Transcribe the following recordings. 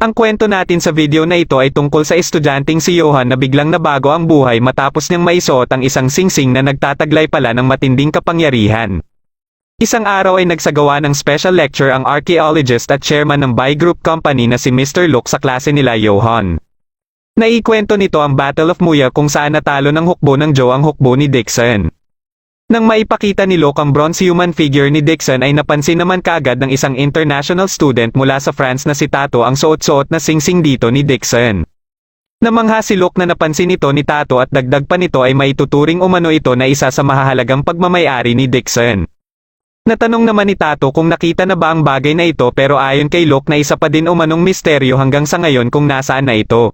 Ang kwento natin sa video na ito ay tungkol sa estudyanteng si Johan na biglang nabago ang buhay matapos niyang maisuot ang isang singsing na nagtataglay pala ng matinding kapangyarihan. Isang araw ay nagsagawa ng special lecture ang archaeologist at chairman ng Buy Group Company na si Mr. Luke sa klase nila Johan. Naikwento nito ang Battle of Muya kung saan natalo ng hukbo ng Joe ang hukbo ni Dixon. Nang maipakita ni Luke ang bronze human figure ni Dixon ay napansin naman kaagad ng isang international student mula sa France na si Tato ang suot-suot na singsing dito ni Dixon. Namangha si Luke na napansin ito ni Tato at dagdag pa nito ay maituturing umano ito na isa sa mahahalagang pagmamayari ni Dixon. Natanong naman ni Tato kung nakita na ba ang bagay na ito pero ayon kay Luke na isa pa din umanong misteryo hanggang sa ngayon kung nasaan na ito.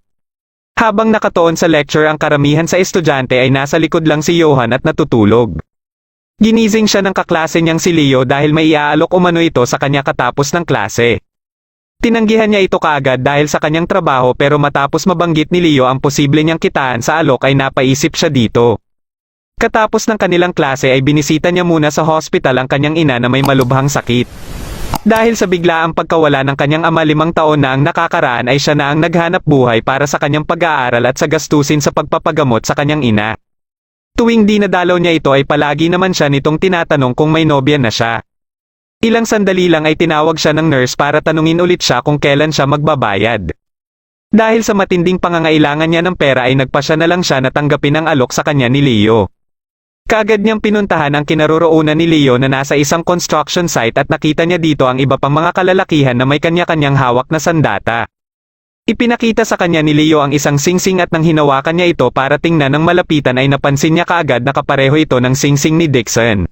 Habang nakatuon sa lecture ang karamihan sa estudyante ay nasa likod lang si Johan at natutulog. Ginising siya ng kaklase niyang si Leo dahil may iaalok umano ito sa kanya katapos ng klase. Tinanggihan niya ito kaagad dahil sa kanyang trabaho pero matapos mabanggit ni Leo ang posible niyang kitaan sa alok ay napaisip siya dito. Katapos ng kanilang klase ay binisita niya muna sa hospital ang kanyang ina na may malubhang sakit. Dahil sa biglaang pagkawala ng kanyang ama 5 taon na ang nakakaraan ay siya na ang naghanap buhay para sa kanyang pag-aaral at sa gastusin sa pagpapagamot sa kanyang ina. Tuwing dinadalaw niya ito ay palagi naman siya nitong tinatanong kung may nobya na siya. Ilang sandali lang ay tinawag siya ng nurse para tanungin ulit siya kung kailan siya magbabayad. Dahil sa matinding pangangailangan niya ng pera ay nagpasya na lang siya na tanggapin ang alok sa kanya ni Leo. Kaagad niyang pinuntahan ang kinaroroonan ni Leo na nasa isang construction site at nakita niya dito ang iba pang mga kalalakihan na may kanya-kanyang hawak na sandata. Ipinakita sa kanya ni Leo ang isang singsing at nang hinawakan niya ito para tingnan ng malapitan ay napansin niya kaagad na kapareho ito ng singsing ni Dixon.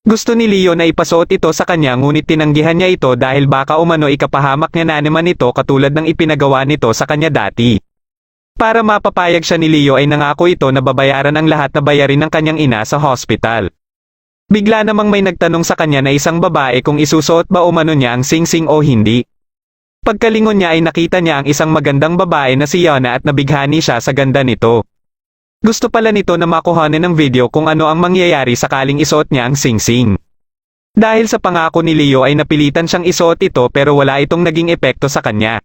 Gusto ni Leo na ipasuot ito sa kanya ngunit tinanggihan niya ito dahil baka umano ikapahamak niya na naman ito katulad ng ipinagawa nito sa kanya dati. Para mapapayag siya ni Leo ay nangako ito na babayaran ang lahat na bayarin ng kanyang ina sa hospital. Bigla namang may nagtanong sa kanya na isang babae kung isusuot ba umano niya ang singsing o hindi. Pagkalingon niya ay nakita niya ang isang magandang babae na si Yana at nabighani siya sa ganda nito. Gusto pala nito na makuhanan ng video kung ano ang mangyayari sakaling isuot niya ang singsing. Dahil sa pangako ni Leo ay napilitan siyang isuot ito pero wala itong naging epekto sa kanya.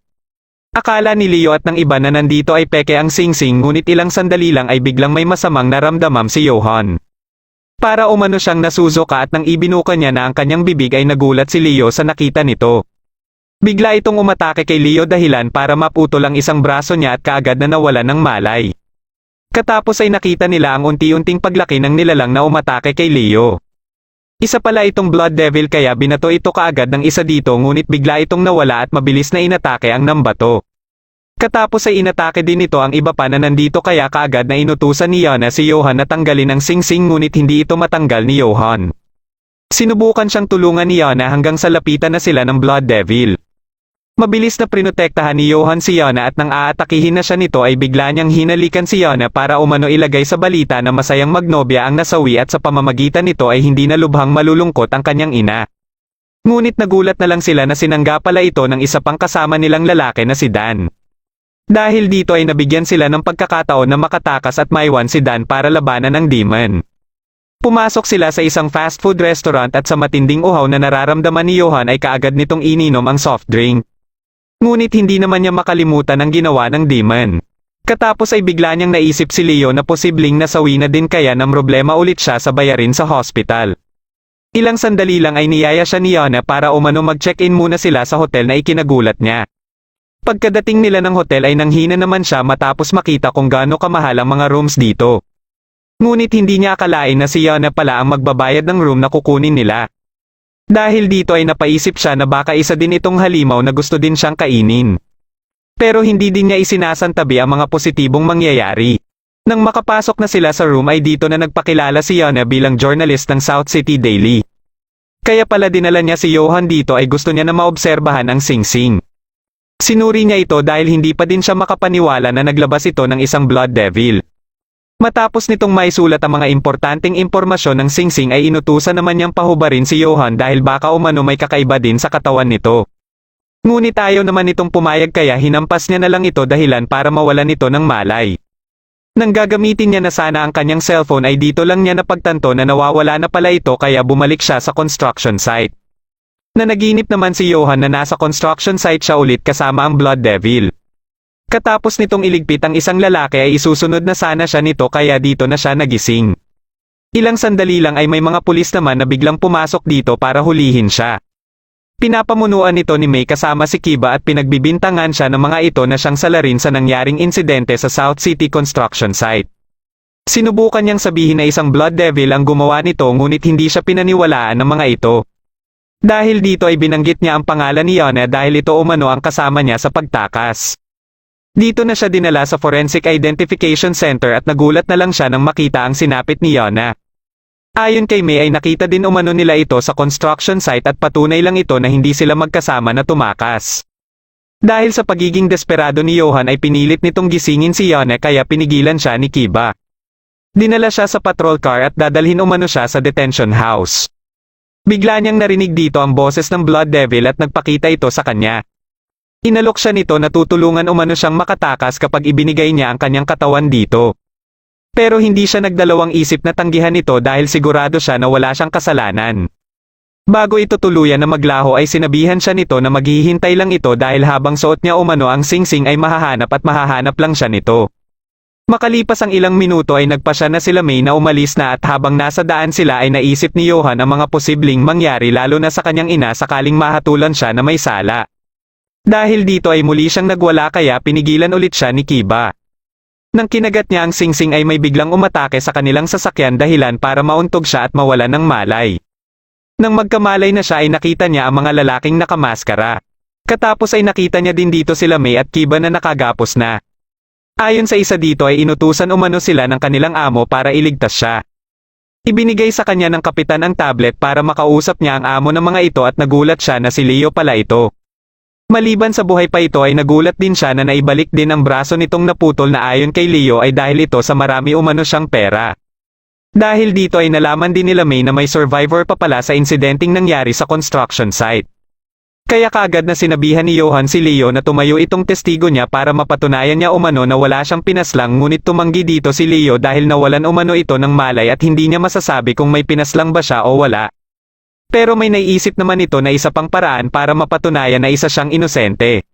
Akala ni Leo at ng iba na nandito ay peke ang singsing ngunit ilang sandali lang ay biglang may masamang naramdamam si Johan. Para umano siyang nasusuka at nang ibinuka niya na ang kanyang bibig ay nagulat si Leo sa nakita nito. Bigla itong umatake kay Leo dahilan para maputol ang isang braso niya at kaagad na nawala ng malay. Katapos ay nakita nila ang unti-unting paglaki ng nilalang na umatake kay Leo. Isa pala itong Blood Devil kaya binato ito kaagad ng isa dito ngunit bigla itong nawala at mabilis na inatake ang nambato. Katapos ay inatake din ito ang iba pa na nandito kaya kaagad na inutusan ni Yana si Johan na tanggalin ang singsing ngunit hindi ito matanggal ni Johan. Sinubukan siyang tulungan ni Yana hanggang sa lapitan na sila ng Blood Devil. Mabilis na prinotektahan ni Johan si Yana at nang aatakihin na siya nito ay bigla niyang hinalikan si Yana para umano ilagay sa balita na masayang magnobya ang nasawi at sa pamamagitan nito ay hindi na lubhang malulungkot ang kanyang ina. Ngunit nagulat na lang sila na sinangga pala ito ng isa pang kasama nilang lalaki na si Dan. Dahil dito ay nabigyan sila ng pagkakataon na makatakas at maiwan si Dan para labanan ang demon. Pumasok sila sa isang fast food restaurant at sa matinding uhaw na nararamdaman ni Johan ay kaagad nitong ininom ang soft drink. Ngunit hindi naman niya makalimutan ang ginawa ng demon. Katapos ay bigla niyang naisip si Leo na posibleng nasawi na din kaya ng problema ulit siya sa bayarin sa hospital. Ilang sandali lang ay niyaya siya ni Yana para umano mag-check-in muna sila sa hotel na ikinagulat niya. Pagkadating nila ng hotel ay nanghina naman siya matapos makita kung gaano kamahal ang mga rooms dito. Ngunit hindi niya akalain na si Yana pala ang magbabayad ng room na kukunin nila. Dahil dito ay napaisip siya na baka isa din itong halimaw na gusto din siyang kainin. Pero hindi din niya isinasantabi ang mga positibong mangyayari. Nang makapasok na sila sa room ay dito na nagpakilala si Yana bilang journalist ng South City Daily. Kaya pala dinala niya si Johan dito ay gusto niya na maobserbahan ang singsing. Sinuri niya ito dahil hindi pa din siya makapaniwala na naglabas ito ng isang Blood Devil. Matapos nitong maisulat ang mga importanteng impormasyon ng singsing ay inutusan naman niyang pahubarin si Johan dahil baka umano may kakaiba din sa katawan nito. Ngunit ayaw naman itong pumayag kaya hinampas niya na lang ito dahilan para mawalan ito ng malay. Nang gagamitin niya na sana ang kanyang cellphone ay dito lang niya napagtanto na nawawala na pala ito kaya bumalik siya sa construction site. Nanaginip naman si Johan na nasa construction site siya ulit kasama ang Blood Devil. Katapos nitong iligpit ang isang lalaki ay isusunod na sana siya nito kaya dito na siya nagising. Ilang sandali lang ay may mga pulis naman na biglang pumasok dito para hulihin siya. Pinapamunuan nito ni May kasama si Kiba at pinagbibintangan siya ng mga ito na siyang salarin sa nangyaring insidente sa South City construction site. Sinubukan niyang sabihin na isang Blood Devil ang gumawa nito ngunit hindi siya pinaniwalaan ng mga ito. Dahil dito ay binanggit niya ang pangalan ni Yona dahil ito umano ang kasama niya sa pagtakas. Dito na siya dinala sa Forensic Identification Center at nagulat na lang siya nang makita ang sinapit ni Yona. Ayon kay May ay nakita din umano nila ito sa construction site at patunay lang ito na hindi sila magkasama na tumakas. Dahil sa pagiging desperado ni Johan ay pinilit nitong gisingin si Yona kaya pinigilan siya ni Kiba. Dinala siya sa patrol car at dadalhin umano siya sa detention house. Bigla niyang narinig dito ang boses ng Blood Devil at nagpakita ito sa kanya. Inalok siya nito na tutulungan umano siyang makatakas kapag ibinigay niya ang kanyang katawan dito. Pero hindi siya nagdalawang isip na tanggihan ito dahil sigurado siya na wala siyang kasalanan. Bago ito tuluyan na maglaho ay sinabihan siya nito na maghihintay lang ito dahil habang suot niya umano ang singsing ay mahahanap lang siya nito. Makalipas ang ilang minuto ay nagpasya na sila May na umalis na at habang nasa daan sila ay naisip ni Johan ang mga posibleng mangyari lalo na sa kanyang ina sakaling mahatulan siya na may sala. Dahil dito ay muli siyang nagwala kaya pinigilan ulit siya ni Kiba. Nang kinagat niya ang singsing ay may biglang umatake sa kanilang sasakyan dahilan para mauntog siya at mawalan ng malay. Nang magkamalay na siya ay nakita niya ang mga lalaking nakamaskara. Katapos ay nakita niya din dito sila May at Kiba na nakagapos na. Ayon sa isa dito ay inutusan umano sila ng kanilang amo para iligtas siya. Ibinigay sa kanya ng kapitan ang tablet para makausap niya ang amo ng mga ito at nagulat siya na si Leo pala ito. Maliban sa buhay pa ito ay nagulat din siya na naibalik din ang braso nitong naputol na ayon kay Leo ay dahil ito sa marami umano siyang pera. Dahil dito ay nalaman din nila May na may survivor pa pala sa insidenteng nangyari sa construction site. Kaya kaagad na sinabihan ni Johan si Leo na tumayo itong testigo niya para mapatunayan niya umano na wala siyang pinaslang ngunit tumanggi dito si Leo dahil nawalan umano ito ng malay at hindi niya masasabi kung may pinaslang ba siya o wala. Pero may naiisip naman ito na isa pang paraan para mapatunayan na isa siyang inosente.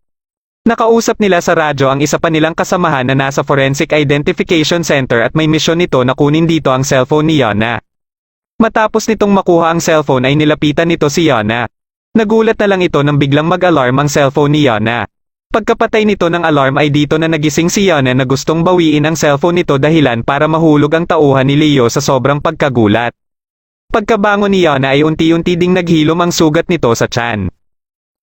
Nakausap nila sa radyo ang isa pa nilang kasamahan na nasa Forensic Identification Center at may misyon nito na kunin dito ang cellphone ni Yona. Matapos nitong makuha ang cellphone ay nilapitan nito si Yona. Nagulat na lang ito nang biglang mag-alarm ang cellphone ni Yona. Pagkapatay nito ng alarm ay dito na nagising si Yona na gustong bawiin ang cellphone nito dahilan para mahulog ang tauhan ni Leo sa sobrang pagkagulat. Pagkabangon ni Yona ay unti-unti ding naghilom ang sugat nito sa tiyan.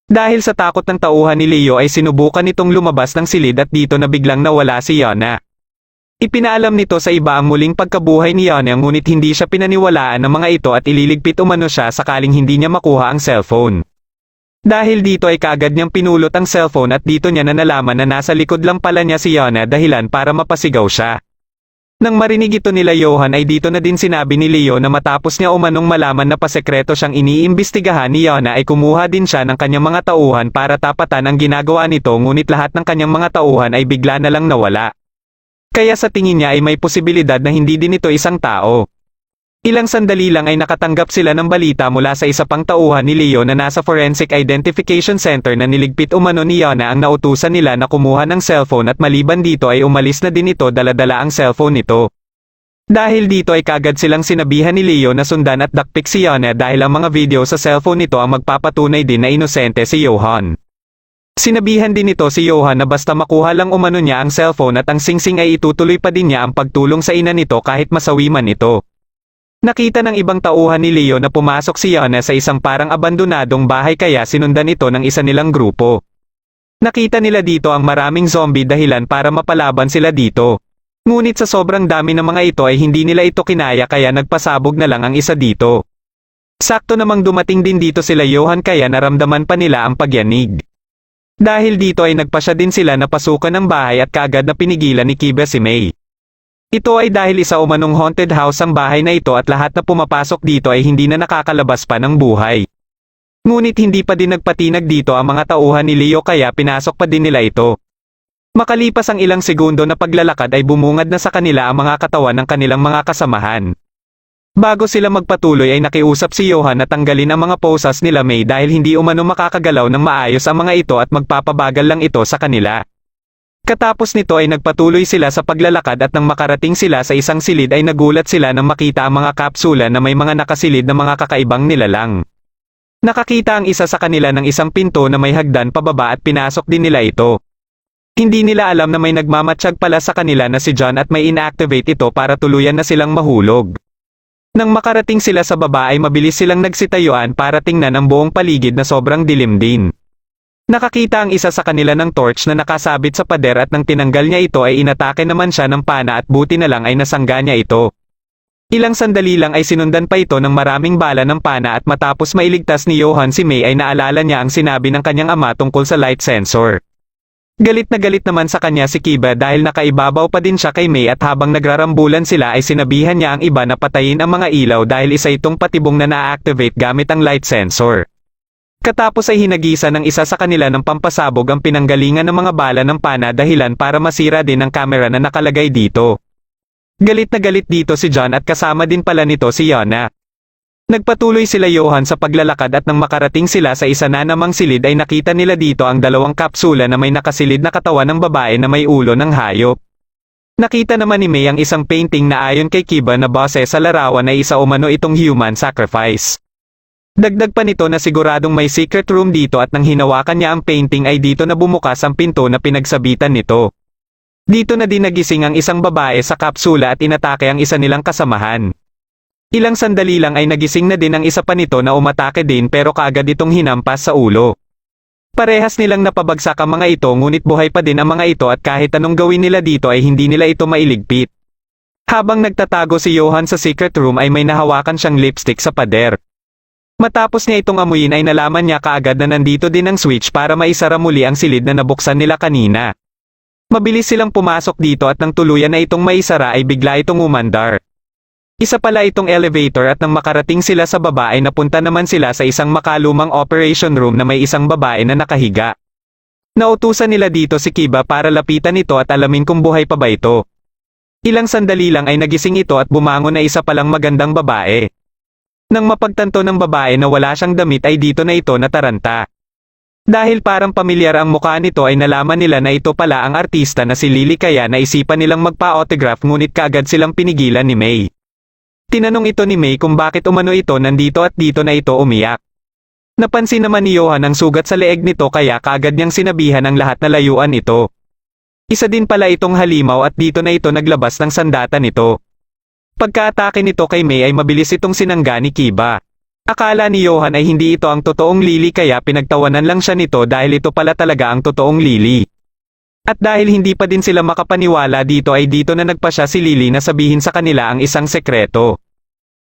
Dahil sa takot ng tauhan ni Leo ay sinubukan nitong lumabas ng silid at dito na biglang nawala si Yona. Ipinaalam nito sa iba ang muling pagkabuhay ni Yona ngunit hindi siya pinaniwalaan ng mga ito at ililigpit umano siya sakaling hindi niya makuha ang cellphone. Dahil dito ay kaagad niyang pinulot ang cellphone at dito niya na nalaman na nasa likod lang pala niya si Yona dahilan para mapasigaw siya. Nang marinig ito nila Johan ay dito na din sinabi ni Leo na matapos niya umanong malaman na pasekreto siyang iniimbestigahan ni Yona ay kumuha din siya ng kanyang mga tauhan para tapatan ang ginagawa nito ngunit lahat ng kanyang mga tauhan ay bigla na lang nawala. Kaya sa tingin niya ay may posibilidad na hindi din ito isang tao. Ilang sandali lang ay nakatanggap sila ng balita mula sa isa pang tauhan ni Leo na nasa Forensic Identification Center na niligpit umano ni Yona ang nautusan nila na kumuha ng cellphone at maliban dito ay umalis na din ito dala-dala ang cellphone nito. Dahil dito ay kaagad silang sinabihan ni Leo na sundan at dakpik si Yona dahil ang mga video sa cellphone nito ang magpapatunay din na inosente si Johan. Sinabihan din ito si Johan na basta makuha lang umano niya ang cellphone at ang singsing ay itutuloy pa din niya ang pagtulong sa ina nito kahit masawi man ito. Nakita ng ibang tauhan ni Leo na pumasok si Yona sa isang parang abandonadong bahay kaya sinundan ito ng isa nilang grupo. Nakita nila dito ang maraming zombie dahilan para mapalaban sila dito. Ngunit sa sobrang dami ng mga ito ay hindi nila ito kinaya kaya nagpasabog na lang ang isa dito. Sakto namang dumating din dito sila Johan kaya naramdaman pa nila ang pagyanig. Dahil dito ay nagpasya din sila na pasukan ng bahay at kaagad na pinigilan ni Kiba si May. Ito ay dahil isa umanong haunted house ang bahay na ito at lahat na pumapasok dito ay hindi na nakakalabas pa ng buhay. Ngunit hindi pa din nagpatinag dito ang mga tauhan ni Leo kaya pinasok pa din nila ito. Makalipas ang ilang segundo na paglalakad ay bumungad na sa kanila ang mga katawan ng kanilang mga kasamahan. Bago sila magpatuloy ay nakiusap si Johan na tanggalin ang mga posas nila May dahil hindi umano makakagalaw ng maayos ang mga ito at magpapabagal lang ito sa kanila. Katapos nito ay nagpatuloy sila sa paglalakad at nang makarating sila sa isang silid ay nagulat sila nang makita ang mga kapsula na may mga nakasilid na mga kakaibang nilalang. Nakakita ang isa sa kanila ng isang pinto na may hagdan pababa at pinasok din nila ito. Hindi nila alam na may nagmamatsyag pala sa kanila na si John at may inactivate ito para tuluyan na silang mahulog. Nang makarating sila sa baba ay mabilis silang nagsitayuan para tingnan ang buong paligid na sobrang dilim din. Nakakita ang isa sa kanila ng torch na nakasabit sa pader at nang tinanggal niya ito ay inatake naman siya ng pana at buti na lang ay nasangga niya ito. Ilang sandali lang ay sinundan pa ito ng maraming bala ng pana at matapos mailigtas ni Johan si May ay naalala niya ang sinabi ng kanyang ama tungkol sa light sensor. Galit na galit naman sa kanya si Kiba dahil nakaibabaw pa din siya kay May at habang nagrarambulan sila ay sinabihan niya ang iba na patayin ang mga ilaw dahil isa itong patibong na na-activate gamit ang light sensor. Katapos ay hinagisa ng isa sa kanila ng pampasabog ang pinanggalingan ng mga bala ng pana dahilan para masira din ang kamera na nakalagay dito. Galit na galit dito si John at kasama din pala nito si Yana. Nagpatuloy sila Johan sa paglalakad at nang makarating sila sa isa na namang silid ay nakita nila dito ang dalawang kapsula na may nakasilid na katawan ng babae na may ulo ng hayop. Nakita naman ni May ang isang painting na ayon kay Kiba na base sa larawan ay isa umano itong human sacrifice. Dagdag pa nito na siguradong may secret room dito at nang hinawakan niya ang painting ay dito na bumukas ang pinto na pinagsabitan nito. Dito na din nagising ang isang babae sa kapsula at inatake ang isa nilang kasamahan. Ilang sandali lang ay nagising na din ang isa pa nito na umatake din pero kaagad itong hinampas sa ulo. Parehas nilang napabagsak ang mga ito ngunit buhay pa din ang mga ito at kahit anong gawin nila dito ay hindi nila ito mailigpit. Habang nagtatago si Johan sa secret room ay may nahawakan siyang lipstick sa pader. Matapos niya itong amuyin ay nalaman niya kaagad na nandito din ang switch para maisara muli ang silid na nabuksan nila kanina. Mabilis silang pumasok dito at nang tuluyan na itong maisara ay bigla itong umandar. Isa pala itong elevator at nang makarating sila sa baba ay napunta naman sila sa isang makalumang operation room na may isang babae na nakahiga. Nautusan nila dito si Kiba para lapitan ito at alamin kung buhay pa ba ito. Ilang sandali lang ay nagising ito at bumangon na isa palang magandang babae. Nang mapagtanto ng babae na wala siyang damit ay dito na ito nataranta. Dahil parang pamilyar ang mukha nito ay nalaman nila na ito pala ang artista na si Lily kaya naisipan nilang magpa-autograph ngunit kaagad silang pinigilan ni May. Tinanong ito ni May kung bakit umano ito nandito at dito na ito umiyak. Napansin naman ni Johan ang sugat sa leeg nito kaya kaagad niyang sinabihan ang lahat na layuan ito. Isa din pala itong halimaw at dito na ito naglabas ng sandata nito. Pagka-atake nito kay May ay mabilis itong sinangga ni Kiba. Akala ni Johan ay hindi ito ang totoong Lily kaya pinagtawanan lang siya nito dahil ito pala talaga ang totoong Lily. At dahil hindi pa din sila makapaniwala dito ay dito na nagpa siya si Lily na sabihin sa kanila ang isang sekreto.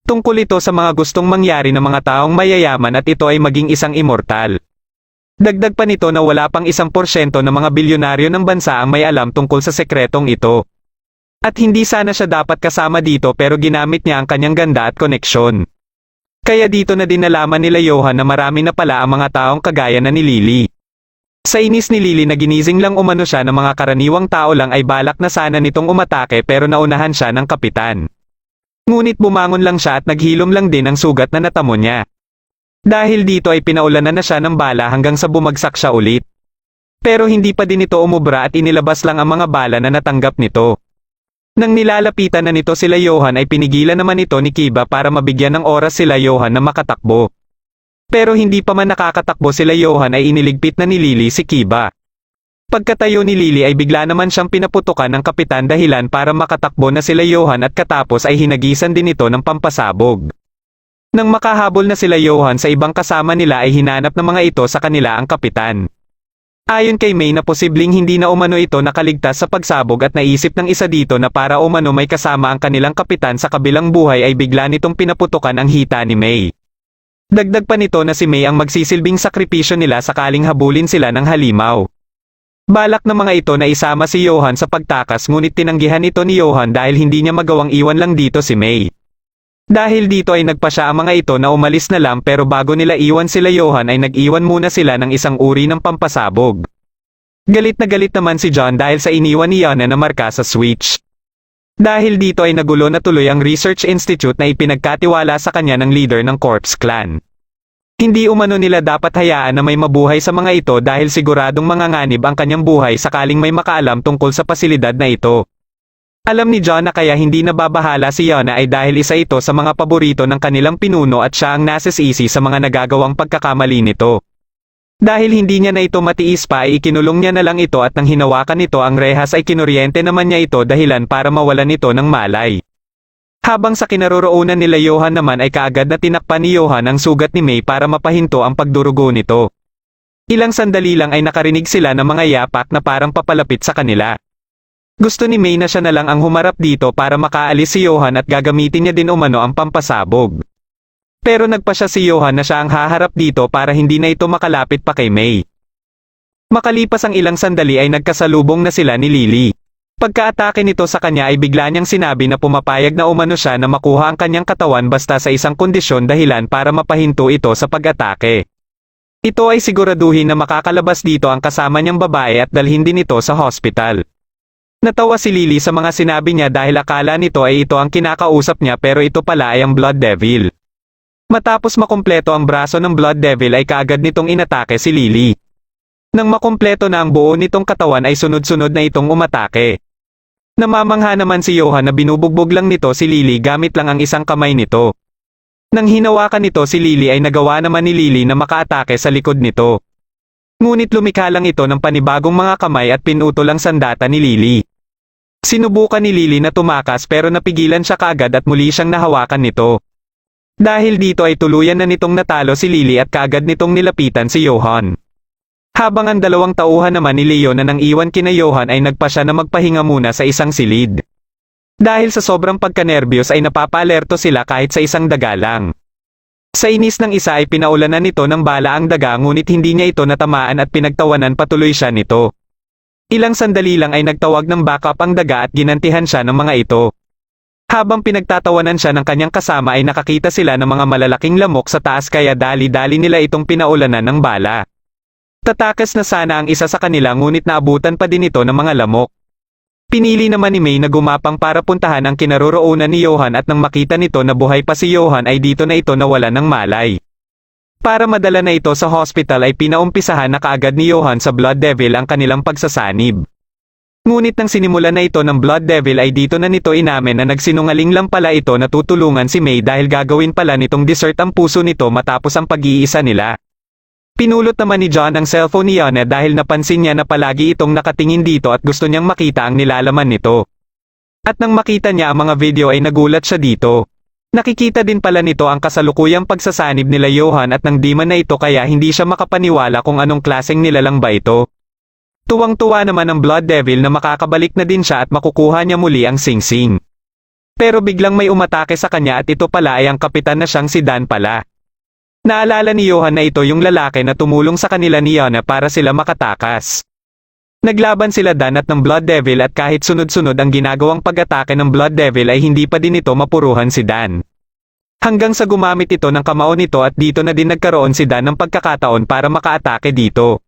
Tungkol ito sa mga gustong mangyari ng mga taong mayayaman at ito ay maging isang immortal. Dagdag pa nito na wala pang 1% ng mga bilyonaryo ng bansa ang may alam tungkol sa sekretong ito. At hindi sana siya dapat kasama dito pero ginamit niya ang kanyang ganda at koneksyon. Kaya dito na din nalaman nila Johan na marami na pala ang mga taong kagaya na ni Lily. Sa inis ni Lily na ginising lang umano siya ng mga karaniwang tao lang ay balak na sana nitong umatake pero naunahan siya ng kapitan. Ngunit bumangon lang siya at naghilom lang din ang sugat na natamo niya. Dahil dito ay pinaulanan na siya ng bala hanggang sa bumagsak siya ulit. Pero hindi pa din ito umubra at inilabas lang ang mga bala na natanggap nito. Nang nilalapitan na nito sila Johan ay pinigilan naman ito ni Kiba para mabigyan ng oras sila Johan na makatakbo. Pero hindi pa man nakakatakbo sila Johan ay iniligpit na ni Lily si Kiba. Pagkatayo ni Lily ay bigla naman siyang pinaputukan ng kapitan dahilan para makatakbo na sila Johan at katapos ay hinagisan din ito ng pampasabog. Nang makahabol na sila Johan sa ibang kasama nila ay hinanap ng mga ito sa kanila ang kapitan. Ayon kay May na posibleng hindi na umano ito nakaligtas sa pagsabog at naisip ng isa dito na para umano may kasama ang kanilang kapitan sa kabilang buhay ay bigla nitong pinaputukan ang hita ni May. Dagdag pa nito na si May ang magsisilbing sakripisyo nila sakaling habulin sila ng halimaw. Balak ng mga ito na isama si Johan sa pagtakas ngunit tinanggihan ito ni Johan dahil hindi niya magawang iwan lang dito si May. Dahil dito ay nagpa siya ang mga ito na umalis na lang pero bago nila iwan sila Johan ay nag-iwan muna sila ng isang uri ng pampasabog. Galit na galit naman si John dahil sa iniwan ni Yana na marka sa switch. Dahil dito ay nagulo na tuloy ang research institute na ipinagkatiwala sa kanya ng leader ng Corpse Clan. Hindi umano nila dapat hayaan na may mabuhay sa mga ito dahil siguradong manganganib ang kanyang buhay sakaling may makaalam tungkol sa pasilidad na ito. Alam ni John na kaya hindi nababahala si Yona ay dahil isa ito sa mga paborito ng kanilang pinuno at siya ang nasisisi sa mga nagagawang pagkakamali nito. Dahil hindi niya na ito matiis pa ay ikinulong niya na lang ito at nang hinawakan nito ang rehas ay kinuryente naman niya ito dahilan para mawalan ito ng malay. Habang sa kinaroroonan nila Johan naman ay kaagad na tinakpan ni Johan ang sugat ni May para mapahinto ang pagdurugo nito. Ilang sandali lang ay nakarinig sila ng mga yapak na parang papalapit sa kanila. Gusto ni May na siya na lang ang humarap dito para makaalis si Johan at gagamitin niya din umano ang pampasabog. Pero nagpa siya si Johan na siya ang haharap dito para hindi na ito makalapit pa kay May. Makalipas ang ilang sandali ay nagkasalubong na sila ni Lily. Pagkaatake nito sa kanya ay bigla niyang sinabi na pumapayag na umano siya na makuha ang kanyang katawan basta sa isang kondisyon dahilan para mapahinto ito sa pag-atake. Ito ay siguraduhin na makakalabas dito ang kasama niyang babae at dalhin din ito sa hospital. Natawa si Lily sa mga sinabi niya dahil akala nito ay ito ang kinakausap niya pero ito pala ay ang Blood Devil. Matapos makumpleto ang braso ng Blood Devil ay kaagad nitong inatake si Lily. Nang makumpleto na ang buo nitong katawan ay sunod-sunod na itong umatake. Namamangha naman si Johan na binubugbog lang nito si Lily gamit lang ang isang kamay nito. Nang hinawakan nito si Lily ay nagawa naman ni Lily na makaatake sa likod nito. Ngunit lumikha lang ito ng panibagong mga kamay at pinutol ang sandata ni Lily. Sinubukan ni Lily na tumakas pero napigilan siya kaagad at muli siyang nahawakan nito. Dahil dito ay tuluyan na nitong natalo si Lily at kaagad nitong nilapitan si Johan. Habang ang dalawang tauhan naman ni Leo na nang iwan kina Johan ay nagpa siya na magpahinga muna sa isang silid. Dahil sa sobrang pagkanerbiyos ay napapalerto sila kahit sa isang daga lang. Sa inis ng isa ay pinaulanan nito ng bala ang daga ngunit hindi niya ito natamaan at pinagtawanan patuloy siya nito. Ilang sandali lang ay nagtawag ng backup ang daga at ginantihan siya ng mga ito. Habang pinagtatawanan siya ng kanyang kasama ay nakakita sila ng mga malalaking lamok sa taas kaya dali-dali nila itong pinaulanan ng bala. Tatakas na sana ang isa sa kanila ngunit naabutan pa din ito ng mga lamok. Pinili naman ni May na gumapang para puntahan ang kinaroroonan ni Johan at nang makita nito na buhay pa si Johan ay dito na ito nawalan ng malay. Para madala na ito sa hospital ay pinaumpisahan na kaagad ni Johan sa Blood Devil ang kanilang pagsasanib. Ngunit nang sinimulan na ito ng Blood Devil ay dito na nito inamin na nagsinungaling lang pala ito na tutulungan si May dahil gagawin pala nitong dessert ang puso nito matapos ang pag-iisa nila. Pinulot naman ni John ang cellphone ni Yana dahil napansin niya na palagi itong nakatingin dito at gusto niyang makita ang nilalaman nito. At nang makita niya ang mga video ay nagulat siya dito. Nakikita din pala nito ang kasalukuyang pagsasanib nila Johan at nang di man na ito kaya hindi siya makapaniwala kung anong klaseng nilalang ba ito. Tuwang-tuwa naman ang Blood Devil na makakabalik na din siya at makukuha niya muli ang singsing. Pero biglang may umatake sa kanya at ito pala ay ang kapitan na siyang si Dan pala. Naalala ni Johan na ito yung lalaki na tumulong sa kanila ni Yana para sila makatakas. Naglaban sila Dan at ng Blood Devil at kahit sunod-sunod ang ginagawang pag-atake ng Blood Devil ay hindi pa din ito mapuruhan si Dan. Hanggang sa gumamit ito ng kamao nito at dito na din nagkaroon si Dan ng pagkakataon para makaatake dito.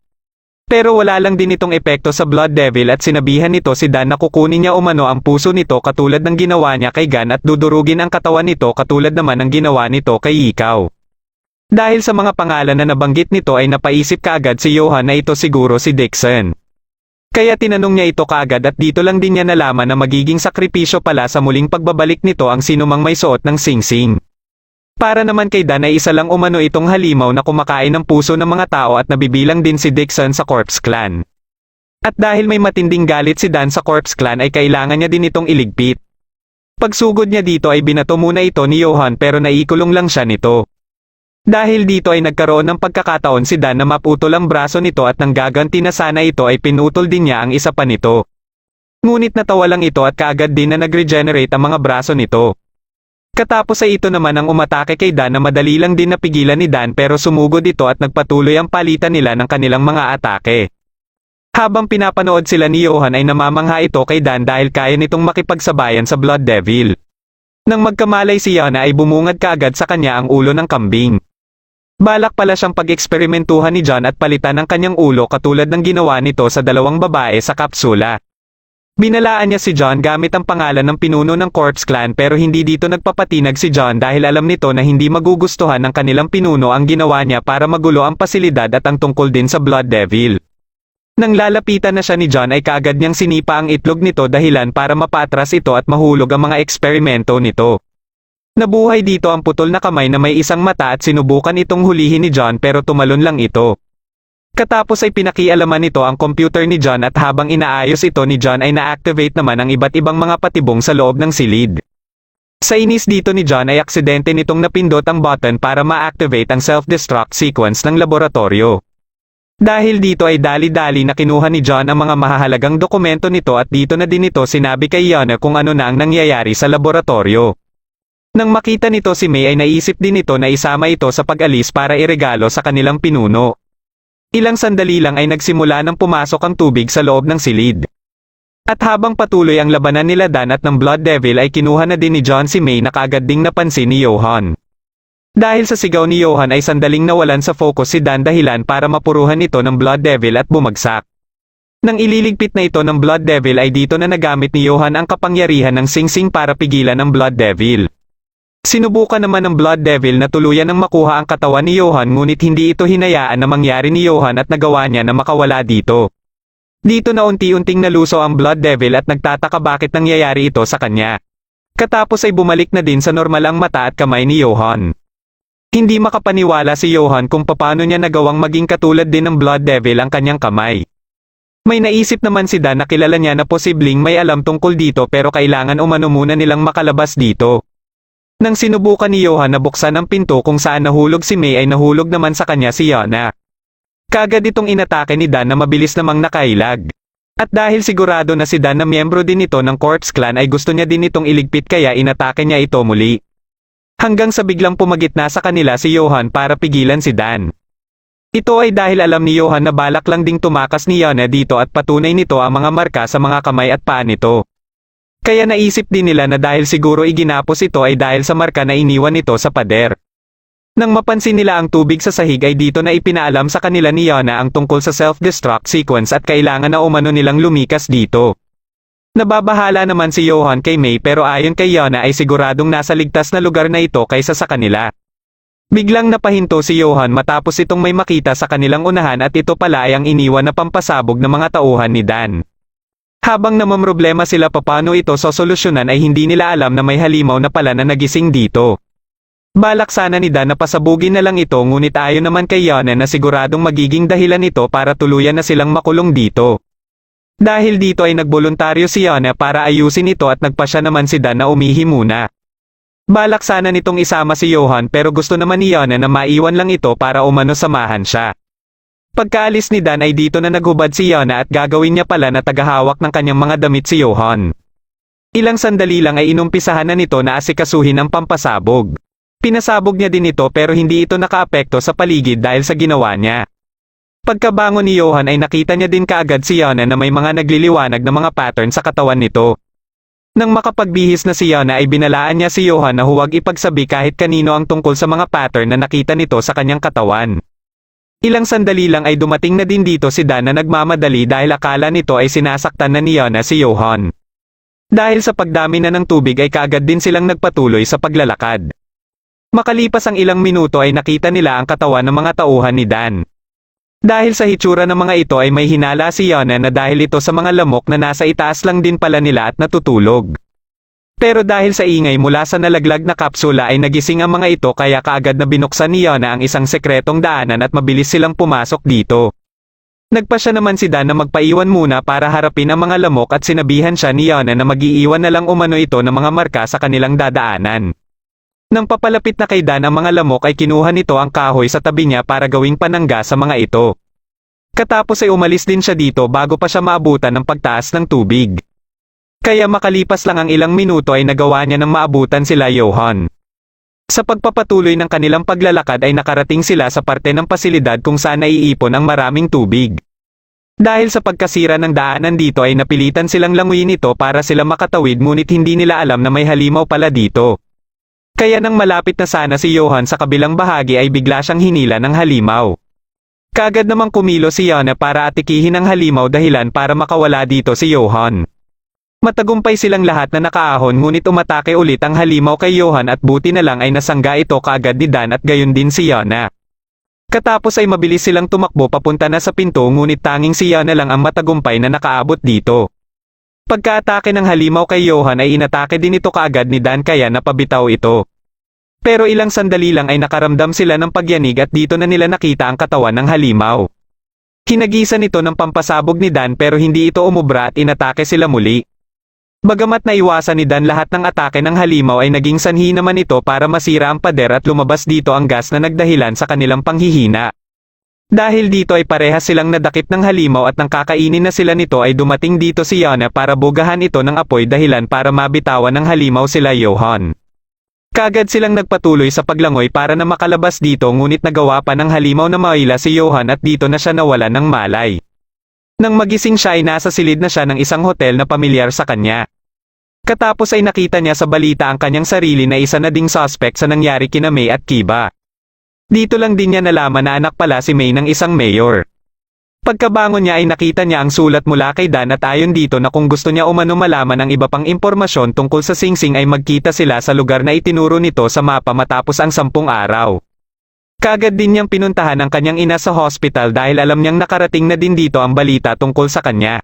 Pero wala lang din itong epekto sa Blood Devil at sinabihan nito si Dan na kukunin niya umano ang puso nito katulad ng ginawa niya kay Gan at dudurugin ang katawan nito katulad naman ng ginawa nito kay Ikaw. Dahil sa mga pangalan na nabanggit nito ay napaisip kaagad si Johan na ito siguro si Dixon. Kaya tinanong niya ito kaagad at dito lang din niya nalaman na magiging sakripisyo pala sa muling pagbabalik nito ang sinumang may suot ng singsing. Para naman kay Dan ay isa lang umano itong halimaw na kumakain ng puso ng mga tao at nabibilang din si Dixon sa Corpse Clan. At dahil may matinding galit si Dan sa Corpse Clan ay kailangan niya din itong iligpit. Pagsugod niya dito ay binato muna ito ni Johan pero naikulong lang siya nito. Dahil dito ay nagkaroon ng pagkakataon si Dan na maputol ang braso nito at nang gaganti na sana ito ay pinutol din niya ang isa pa nito. Ngunit natawa lang ito at kaagad din na nag-regenerate ang mga braso nito. Katapos ay ito naman ang umatake kay Dan na madali lang din napigilan ni Dan pero sumugod ito at nagpatuloy ang palitan nila ng kanilang mga atake. Habang pinapanood sila ni Johan ay namamangha ito kay Dan dahil kaya nitong makipagsabayan sa Blood Devil. Nang magkamalay si Yana ay bumungad kaagad sa kanya ang ulo ng kambing. Balak pala siyang pag-eksperimentuhan ni John at palitan ang kanyang ulo katulad ng ginawa nito sa dalawang babae sa kapsula. Binalaan niya si John gamit ang pangalan ng pinuno ng Corpse Clan pero hindi dito nagpapatinag si John dahil alam nito na hindi magugustuhan ng kanilang pinuno ang ginawa niya para magulo ang pasilidad at ang tungkol din sa Blood Devil. Nang lalapitan na siya ni John ay kaagad niyang sinipa ang itlog nito dahilan para mapatras ito at mahulog ang mga eksperimento nito. Nabuhay dito ang putol na kamay na may isang mata at sinubukan itong hulihin ni John pero tumalon lang ito. Katapos ay pinakialaman nito ang computer ni John at habang inaayos ito ni John ay na-activate naman ang iba't ibang mga patibong sa loob ng silid. Sa inis dito ni John ay aksidente nitong napindot ang button para ma-activate ang self-destruct sequence ng laboratorio. Dahil dito ay dali-dali na kinuha ni John ang mga mahahalagang dokumento nito at dito na din ito sinabi kay Yana kung ano na ang nangyayari sa laboratorio. Nang makita nito si May ay naisip din ito na isama ito sa pag-alis para iregalo sa kanilang pinuno. Ilang sandali lang ay nagsimula ng pumasok ang tubig sa loob ng silid. At habang patuloy ang labanan nila Dan at ng Blood Devil ay kinuha na din ni John si May na kaagad ding napansin ni Johan. Dahil sa sigaw ni Johan ay sandaling nawalan sa focus si Dan dahilan para mapuruhan ito ng Blood Devil at bumagsak. Nang ililigpit na ito ng Blood Devil ay dito na nagamit ni Johan ang kapangyarihan ng singsing para pigilan ang Blood Devil. Sinubukan naman ng Blood Devil na tuluyan ng makuha ang katawan ni Johan ngunit hindi ito hinayaan na mangyari ni Johan at nagawa niya na makawala dito. Dito na unti-unting naluso ang Blood Devil at nagtataka bakit nangyayari ito sa kanya. Katapos ay bumalik na din sa normal ang mata at kamay ni Johan. Hindi makapaniwala si Johan kung paano niya nagawang maging katulad din ng Blood Devil ang kanyang kamay. May naisip naman si Dan na kilala niya na posibleng may alam tungkol dito pero kailangan umano muna nilang makalabas dito. Nang sinubukan ni Johan na buksan ang pinto kung saan nahulog si May ay nahulog naman sa kanya si Yana. Kaagad itong inatake ni Dan na mabilis namang nakailag. At dahil sigurado na si Dan na miyembro din ito ng Corpse Clan ay gusto niya din itong iligpit kaya inatake niya ito muli. Hanggang sa biglang pumagitna sa kanila si Johan para pigilan si Dan. Ito ay dahil alam ni Johan na balak lang ding tumakas ni Yana dito at patunay nito ang mga marka sa mga kamay at paa nito. Kaya naisip din nila na dahil siguro iginapos ito ay dahil sa marka na iniwan nito sa pader. Nang mapansin nila ang tubig sa sahig ay dito na ipinaalam sa kanila ni Yana ang tungkol sa self-destruct sequence at kailangan na umano nilang lumikas dito. Nababahala naman si Johan kay May pero ayon kay Yana ay siguradong nasa ligtas na lugar na ito kaysa sa kanila. Biglang napahinto si Johan matapos itong may makita sa kanilang unahan at ito pala ay ang iniwan na pampasabog ng mga tauhan ni Dan. Habang namamroblema sila paano ito sosolusyonan ay hindi nila alam na may halimaw na pala na nagising dito. Balak sana ni Dan na pasabugin na lang ito ngunit ayon naman kay Yana na siguradong magiging dahilan ito para tuluyan na silang makulong dito. Dahil dito ay nagboluntaryo si Yana para ayusin ito at nagpasya naman si Dan na umihi muna. Balak sana nitong isama si Johan pero gusto naman ni Yana na maiwan lang ito para umano samahan siya. Pagkaalis ni Dan ay dito na naghubad si Yana at gagawin niya pala na tagahawak ng kanyang mga damit si Johan. Ilang sandali lang ay inumpisahan na nito na asikasuhin ang pampasabog. Pinasabog niya din ito pero hindi ito nakaapekto sa paligid dahil sa ginawa niya. Pagkabangon ni Johan ay nakita niya din kaagad si Yana na may mga nagliliwanag na mga pattern sa katawan nito. Nang makapagbihis na si Yana ay binalaan niya si Johan na huwag ipagsabi kahit kanino ang tungkol sa mga pattern na nakita nito sa kanyang katawan. Ilang sandali lang ay dumating na din dito si Dan na nagmamadali dahil akala nito ay sinasaktan na ni Yana si Johan. Dahil sa pagdami na ng tubig ay kaagad din silang nagpatuloy sa paglalakad. Makalipas ang ilang minuto ay nakita nila ang katawan ng mga tauhan ni Dan. Dahil sa hitsura ng mga ito ay may hinala si Yana na dahil ito sa mga lamok na nasa itaas lang din pala nila at natutulog. Pero dahil sa ingay mula sa nalaglag na kapsula ay nagising ang mga ito kaya kaagad na binuksan ni Yana ang isang sekretong daanan at mabilis silang pumasok dito. Nagpasya naman si Dan na magpaiwan muna para harapin ang mga lamok at sinabihan siya ni Yana na mag-iiwan na lang umano ito ng mga marka sa kanilang dadaanan. Nang papalapit na kay Dan ang mga lamok ay kinuha nito ang kahoy sa tabi niya para gawing panangga sa mga ito. Katapos ay umalis din siya dito bago pa siya maabutan ng pagtaas ng tubig. Kaya makalipas lang ang ilang minuto ay nagawa niya nang maabutan sila Johan. Sa pagpapatuloy ng kanilang paglalakad ay nakarating sila sa parte ng pasilidad kung saan naiipon ang maraming tubig. Dahil sa pagkasira ng daanan dito ay napilitan silang languyin ito para sila makatawid ngunit hindi nila alam na may halimaw pala dito. Kaya nang malapit na sana si Johan sa kabilang bahagi ay bigla siyang hinila ng halimaw. Kaagad namang kumilo si Yana para atikihin ang halimaw dahilan para makawala dito si Johan. Matagumpay silang lahat na nakaahon ngunit umatake ulit ang halimaw kay Johan at buti na lang ay nasangga ito kaagad ni Dan at gayon din si Yana. Katapos ay mabilis silang tumakbo papunta na sa pinto ngunit tanging si Yana lang ang matagumpay na nakaabot dito. Pagka-atake ng halimaw kay Johan ay inatake din ito kaagad ni Dan kaya napabitaw ito. Pero ilang sandali lang ay nakaramdam sila ng pagyanig at dito na nila nakita ang katawan ng halimaw. Hinagisan ito ng pampasabog ni Dan pero hindi ito umubra at inatake sila muli. Bagamat naiwasan ni Dan lahat ng atake ng halimaw ay naging sanhi naman ito para masira ang pader at lumabas dito ang gas na nagdahilan sa kanilang panghihina. Dahil dito ay parehas silang nadakip ng halimaw at nang kakainin na sila nito ay dumating dito si Yana para bugahan ito ng apoy dahilan para mabitawan ng halimaw sila Johan. Kaagad silang nagpatuloy sa paglangoy para na makalabas dito ngunit nagawa pa ng halimaw na maila si Johan at dito na siya nawalan ng malay. Nang magising siya ay nasa silid na siya ng isang hotel na pamilyar sa kanya. Katapos ay nakita niya sa balita ang kanyang sarili na isa na ding suspect sa nangyari kina May at Kiba. Dito lang din niya nalaman na anak pala si May ng isang mayor. Pagkabangon niya ay nakita niya ang sulat mula kay Dan at ayon dito na kung gusto niya umano malaman ang iba pang impormasyon tungkol sa Singsing ay magkita sila sa lugar na itinuro nito sa mapa matapos ang 10 araw. Kaagad din niyang pinuntahan ang kanyang ina sa hospital dahil alam niyang nakarating na din dito ang balita tungkol sa kanya.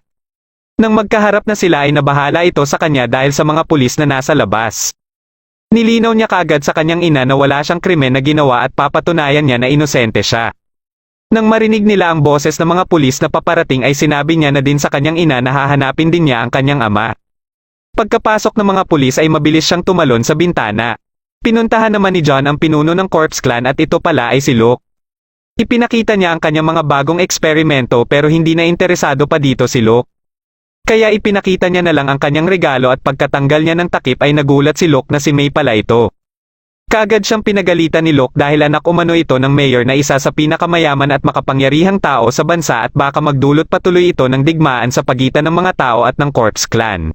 Nang magkaharap na sila ay nabahala ito sa kanya dahil sa mga pulis na nasa labas. Nilinaw niya kaagad sa kanyang ina na wala siyang krimen na ginawa at papatunayan niya na inosente siya. Nang marinig nila ang boses ng mga pulis na paparating ay sinabi niya na din sa kanyang ina na hahanapin din niya ang kanyang ama. Pagkapasok ng mga pulis ay mabilis siyang tumalon sa bintana. Pinuntahan naman ni John ang pinuno ng Corpse Clan at ito pala ay si Luke. Ipinakita niya ang kanyang mga bagong eksperimento pero hindi na interesado pa dito si Luke. Kaya ipinakita niya na lang ang kanyang regalo at pagkatanggal niya ng takip ay nagulat si Luke na si May pala ito. Kaagad siyang pinagalitan ni Luke dahil anak umano ito ng mayor na isa sa pinakamayaman at makapangyarihang tao sa bansa at baka magdulot patuloy ito ng digmaan sa pagitan ng mga tao at ng Corpse Clan.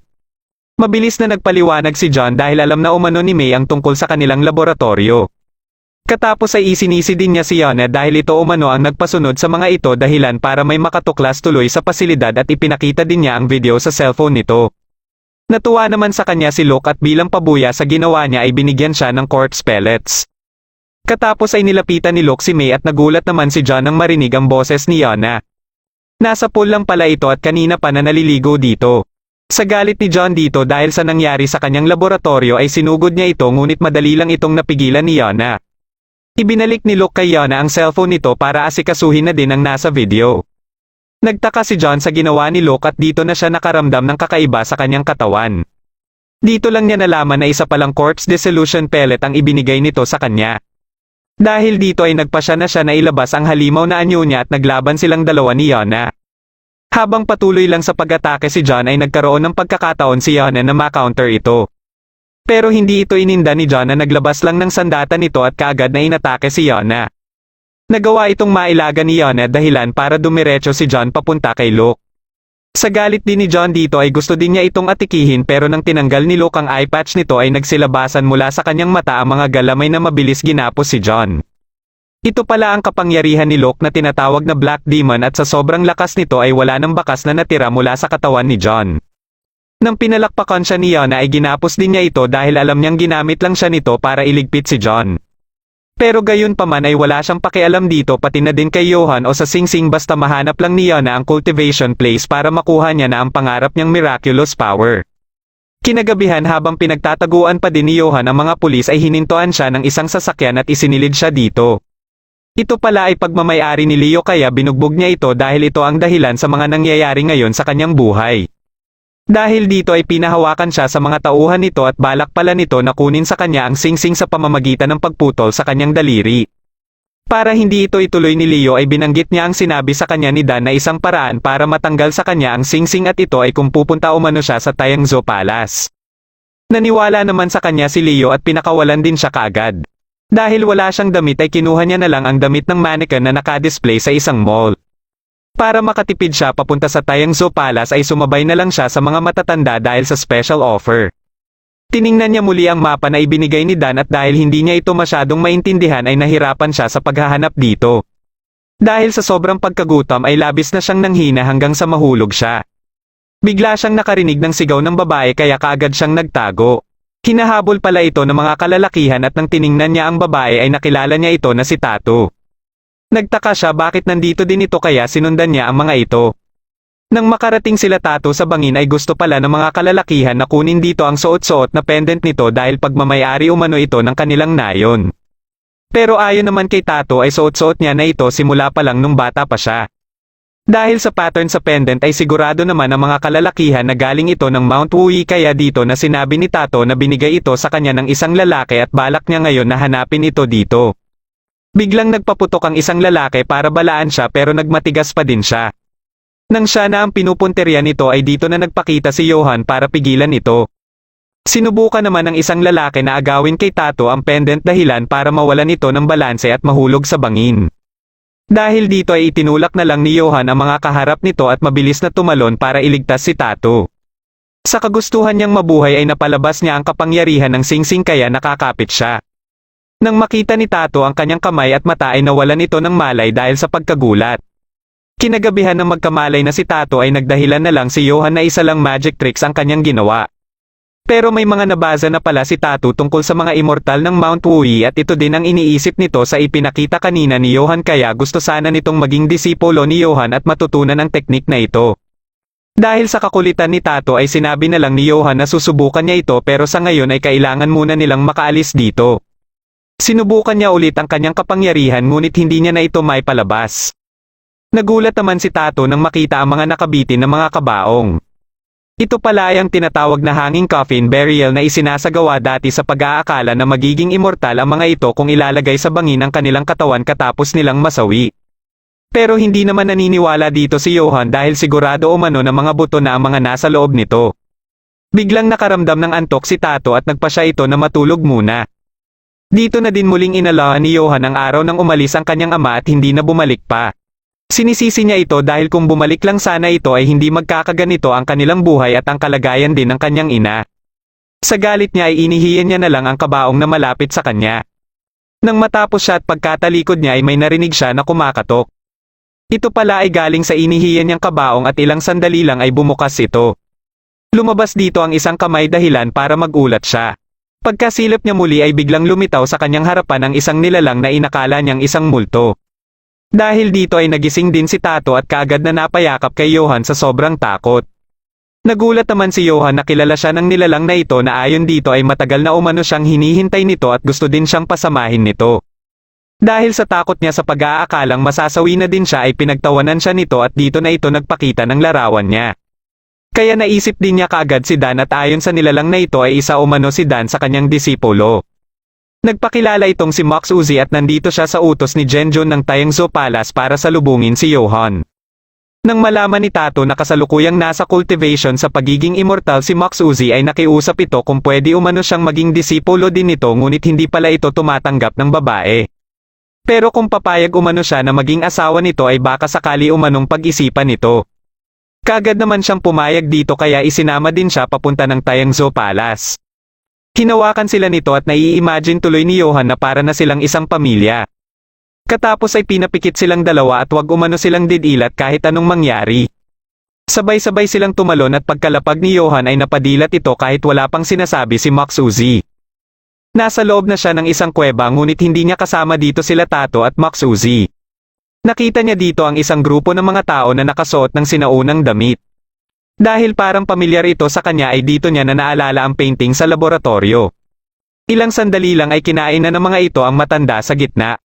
Mabilis na nagpaliwanag si John dahil alam na umano ni May ang tungkol sa kanilang laboratorio. Katapos ay isinisi din niya si Yana dahil ito umano ang nagpasunod sa mga ito dahilan para may makatuklas tuloy sa pasilidad at ipinakita din niya ang video sa cellphone nito. Natuwa naman sa kanya si Luke at bilang pabuya sa ginawa niya ay binigyan siya ng corpse pellets. Katapos ay nilapitan ni Luke si May at nagulat naman si John nang marinig ang boses ni Yana. Nasa pool lang pala ito at kanina pa na naliligo dito. Sa galit ni John dito dahil sa nangyari sa kanyang laboratorio ay sinugod niya ito ngunit madali lang itong napigilan ni Yana. Ibinalik ni Luke kay Yana ang cellphone nito para asikasuhin na din ang nasa video. Nagtaka si John sa ginawa ni Luke at dito na siya nakaramdam ng kakaiba sa kanyang katawan. Dito lang niya nalaman na isa palang corpse dissolution pellet ang ibinigay nito sa kanya. Dahil dito ay nagpasya na siya na ilabas ang halimaw na anyo niya at naglaban silang dalawa ni Yana. Habang patuloy lang sa pag-atake si John ay nagkaroon ng pagkakataon si Yana na ma-counter ito. Pero hindi ito ininda ni John na naglabas lang ng sandata nito at kaagad na inatake si Yana. Nagawa itong mailaga ni Yana dahilan para dumiretso si John papunta kay Luke. Sa galit din ni John dito ay gusto din niya itong atikihin pero nang tinanggal ni Luke ang eye patch nito ay nagsilabasan mula sa kanyang mata ang mga galamay na mabilis ginapos si John. Ito pala ang kapangyarihan ni Luke na tinatawag na Black Demon at sa sobrang lakas nito ay wala nang bakas na natira mula sa katawan ni John. Nang pinalakpakan siya ni Yana ay ginapos din niya ito dahil alam niyang ginamit lang siya nito para iligpit si John. Pero gayon pa man ay wala siyang pakialam dito pati na din kay Johan o sa Singsing basta mahanap lang ni Yana ang cultivation place para makuha niya na ang pangarap niyang miraculous power. Kinagabihan habang pinagtataguan pa din ni Johan ang mga pulis ay hinintuan siya ng isang sasakyan at isinilid siya dito. Ito pala ay pagmamayari ni Leo kaya binugbog niya ito dahil ito ang dahilan sa mga nangyayari ngayon sa kanyang buhay. Dahil dito ay pinahawakan siya sa mga tauhan nito at balak pala nito na kunin sa kanya ang singsing sa pamamagitan ng pagputol sa kanyang daliri. Para hindi ito ituloy ni Leo ay binanggit niya ang sinabi sa kanya ni Dan na isang paraan para matanggal sa kanya ang singsing at ito ay kung pupunta umano siya sa Tiangzhou Palace. Naniwala naman sa kanya si Leo at pinakawalan din siya kaagad. Dahil wala siyang damit ay kinuha niya na lang ang damit ng mannequin na nakadisplay sa isang mall. Para makatipid siya papunta sa Tiangzhou Palace ay sumabay na lang siya sa mga matatanda dahil sa special offer. Tiningnan niya muli ang mapa na ibinigay ni Dan at dahil hindi niya ito masyadong maintindihan ay nahirapan siya sa paghahanap dito. Dahil sa sobrang pagkagutom ay labis na siyang nanghina hanggang sa mahulog siya. Bigla siyang nakarinig ng sigaw ng babae kaya kaagad siyang nagtago. Hinahabol pala ito ng mga kalalakihan at nang tiningnan niya ang babae ay nakilala niya ito na si Tato. Nagtaka siya bakit nandito din ito kaya sinundan niya ang mga ito. Nang makarating sila Tato sa bangin ay gusto pala ng mga kalalakihan na kunin dito ang suot-suot na pendant nito dahil pagmamayari umano ito ng kanilang nayon. Pero ayon naman kay Tato ay suot-suot niya na ito simula pa lang nung bata pa siya. Dahil sa pattern sa pendant ay sigurado naman ang mga kalalakihan na galing ito ng Mount Wui kaya dito na sinabi ni Tato na binigay ito sa kanya ng isang lalaki at balak niya ngayon na hanapin ito dito. Biglang nagpaputok ang isang lalaki para balaan siya pero nagmatigas pa din siya. Nang siya na ang pinupunteriya nito ay dito na nagpakita si Johan para pigilan ito. Sinubukan naman ng isang lalaki na agawin kay Tato ang pendant dahilan para mawalan ito ng balanse at mahulog sa bangin. Dahil dito ay itinulak na lang ni Johan ang mga kaharap nito at mabilis na tumalon para iligtas si Tato. Sa kagustuhan niyang mabuhay ay napalabas niya ang kapangyarihan ng singsing kaya nakakapit siya. Nang makita ni Tato ang kanyang kamay at mata ay nawalan ito ng malay dahil sa pagkagulat. Kinagabihan ng magkamalay na si Tato ay nagdahilan na lang si Johan na isa lang magic tricks ang kanyang ginawa. Pero may mga nabasa na pala si Tato tungkol sa mga immortal ng Mount Wui at ito din ang iniisip nito sa ipinakita kanina ni Johan kaya gusto sana nitong maging disipulo ni Johan at matutunan ang teknik na ito. Dahil sa kakulitan ni Tato ay sinabi na lang ni Johan na susubukan niya ito pero sa ngayon ay kailangan muna nilang makaalis dito. Sinubukan niya ulit ang kanyang kapangyarihan ngunit hindi niya na ito may palabas. Nagulat naman si Tato nang makita ang mga nakabitin na mga kabaong. Ito pala ay ang tinatawag na hanging coffin burial na isinasagawa dati sa pag-aakala na magiging immortal ang mga ito kung ilalagay sa bangin ang kanilang katawan katapos nilang masawi. Pero hindi naman naniniwala dito si Johan dahil sigurado umano na mga buto na ang mga nasa loob nito. Biglang nakaramdam ng antok si Tato at nagpa siya ito na matulog muna. Dito na din muling inalahan ni Johan ang araw nang umalis ang kanyang ama at hindi na bumalik pa. Sinisisi niya ito dahil kung bumalik lang sana ito ay hindi magkakaganito ang kanilang buhay at ang kalagayan din ng kanyang ina. Sa galit niya ay inihiyan niya na lang ang kabaong na malapit sa kanya. Nang matapos siya at pagkatalikod niya ay may narinig siya na kumakatok. Ito pala ay galing sa inihiyan niyang kabaong at ilang sandali lang ay bumukas ito. Lumabas dito ang isang kamay dahilan para magulat siya. Pagkasilip niya muli ay biglang lumitaw sa kanyang harapan ang isang nilalang na inakala niyang isang multo. Dahil dito ay nagising din si Tato at kaagad na napayakap kay Johan sa sobrang takot. Nagulat naman si Johan na kilala siya ng nilalang na ito na ayon dito ay matagal na umano siyang hinihintay nito at gusto din siyang pasamahin nito. Dahil sa takot niya sa pag-aakalang masasawi na din siya ay pinagtawanan siya nito at dito na ito nagpakita ng larawan niya. Kaya naisip din niya kaagad si Dan at ayon sa nilalang na ito ay isa umano si Dan sa kanyang disipulo. Nagpakilala itong si Max Uzi at nandito siya sa utos ni Genjun ng Taengzhou Palace para salubungin si Johan. Nang malaman ni Tato na kasalukuyang nasa cultivation sa pagiging immortal si Max Uzi ay nakiusap ito kung pwede umano siyang maging disipulo din nito ngunit hindi pala ito tumatanggap ng babae. Pero kung papayag umano siya na maging asawa nito ay baka sakali umanong pag-isipan nito. Kaagad naman siyang pumayag dito kaya isinama din siya papunta ng Taengzhou Palace. Hinawakan sila nito at nai-imagine tuloy ni Johan na para na silang isang pamilya. Katapos ay pinapikit silang dalawa at wag umano silang didilat kahit anong mangyari. Sabay-sabay silang tumalon at pagkalapag ni Johan ay napadilat ito kahit wala pang sinasabi si Max Uzi. Nasa loob na siya ng isang kuweba ngunit hindi niya kasama dito sila Tato at Max Uzi. Nakita niya dito ang isang grupo ng mga tao na nakasuot ng sinaunang damit. Dahil parang pamilyar ito sa kanya ay dito niya na naalala ang painting sa laboratorio. Ilang sandali lang ay kinain na ng mga ito ang matanda sa gitna.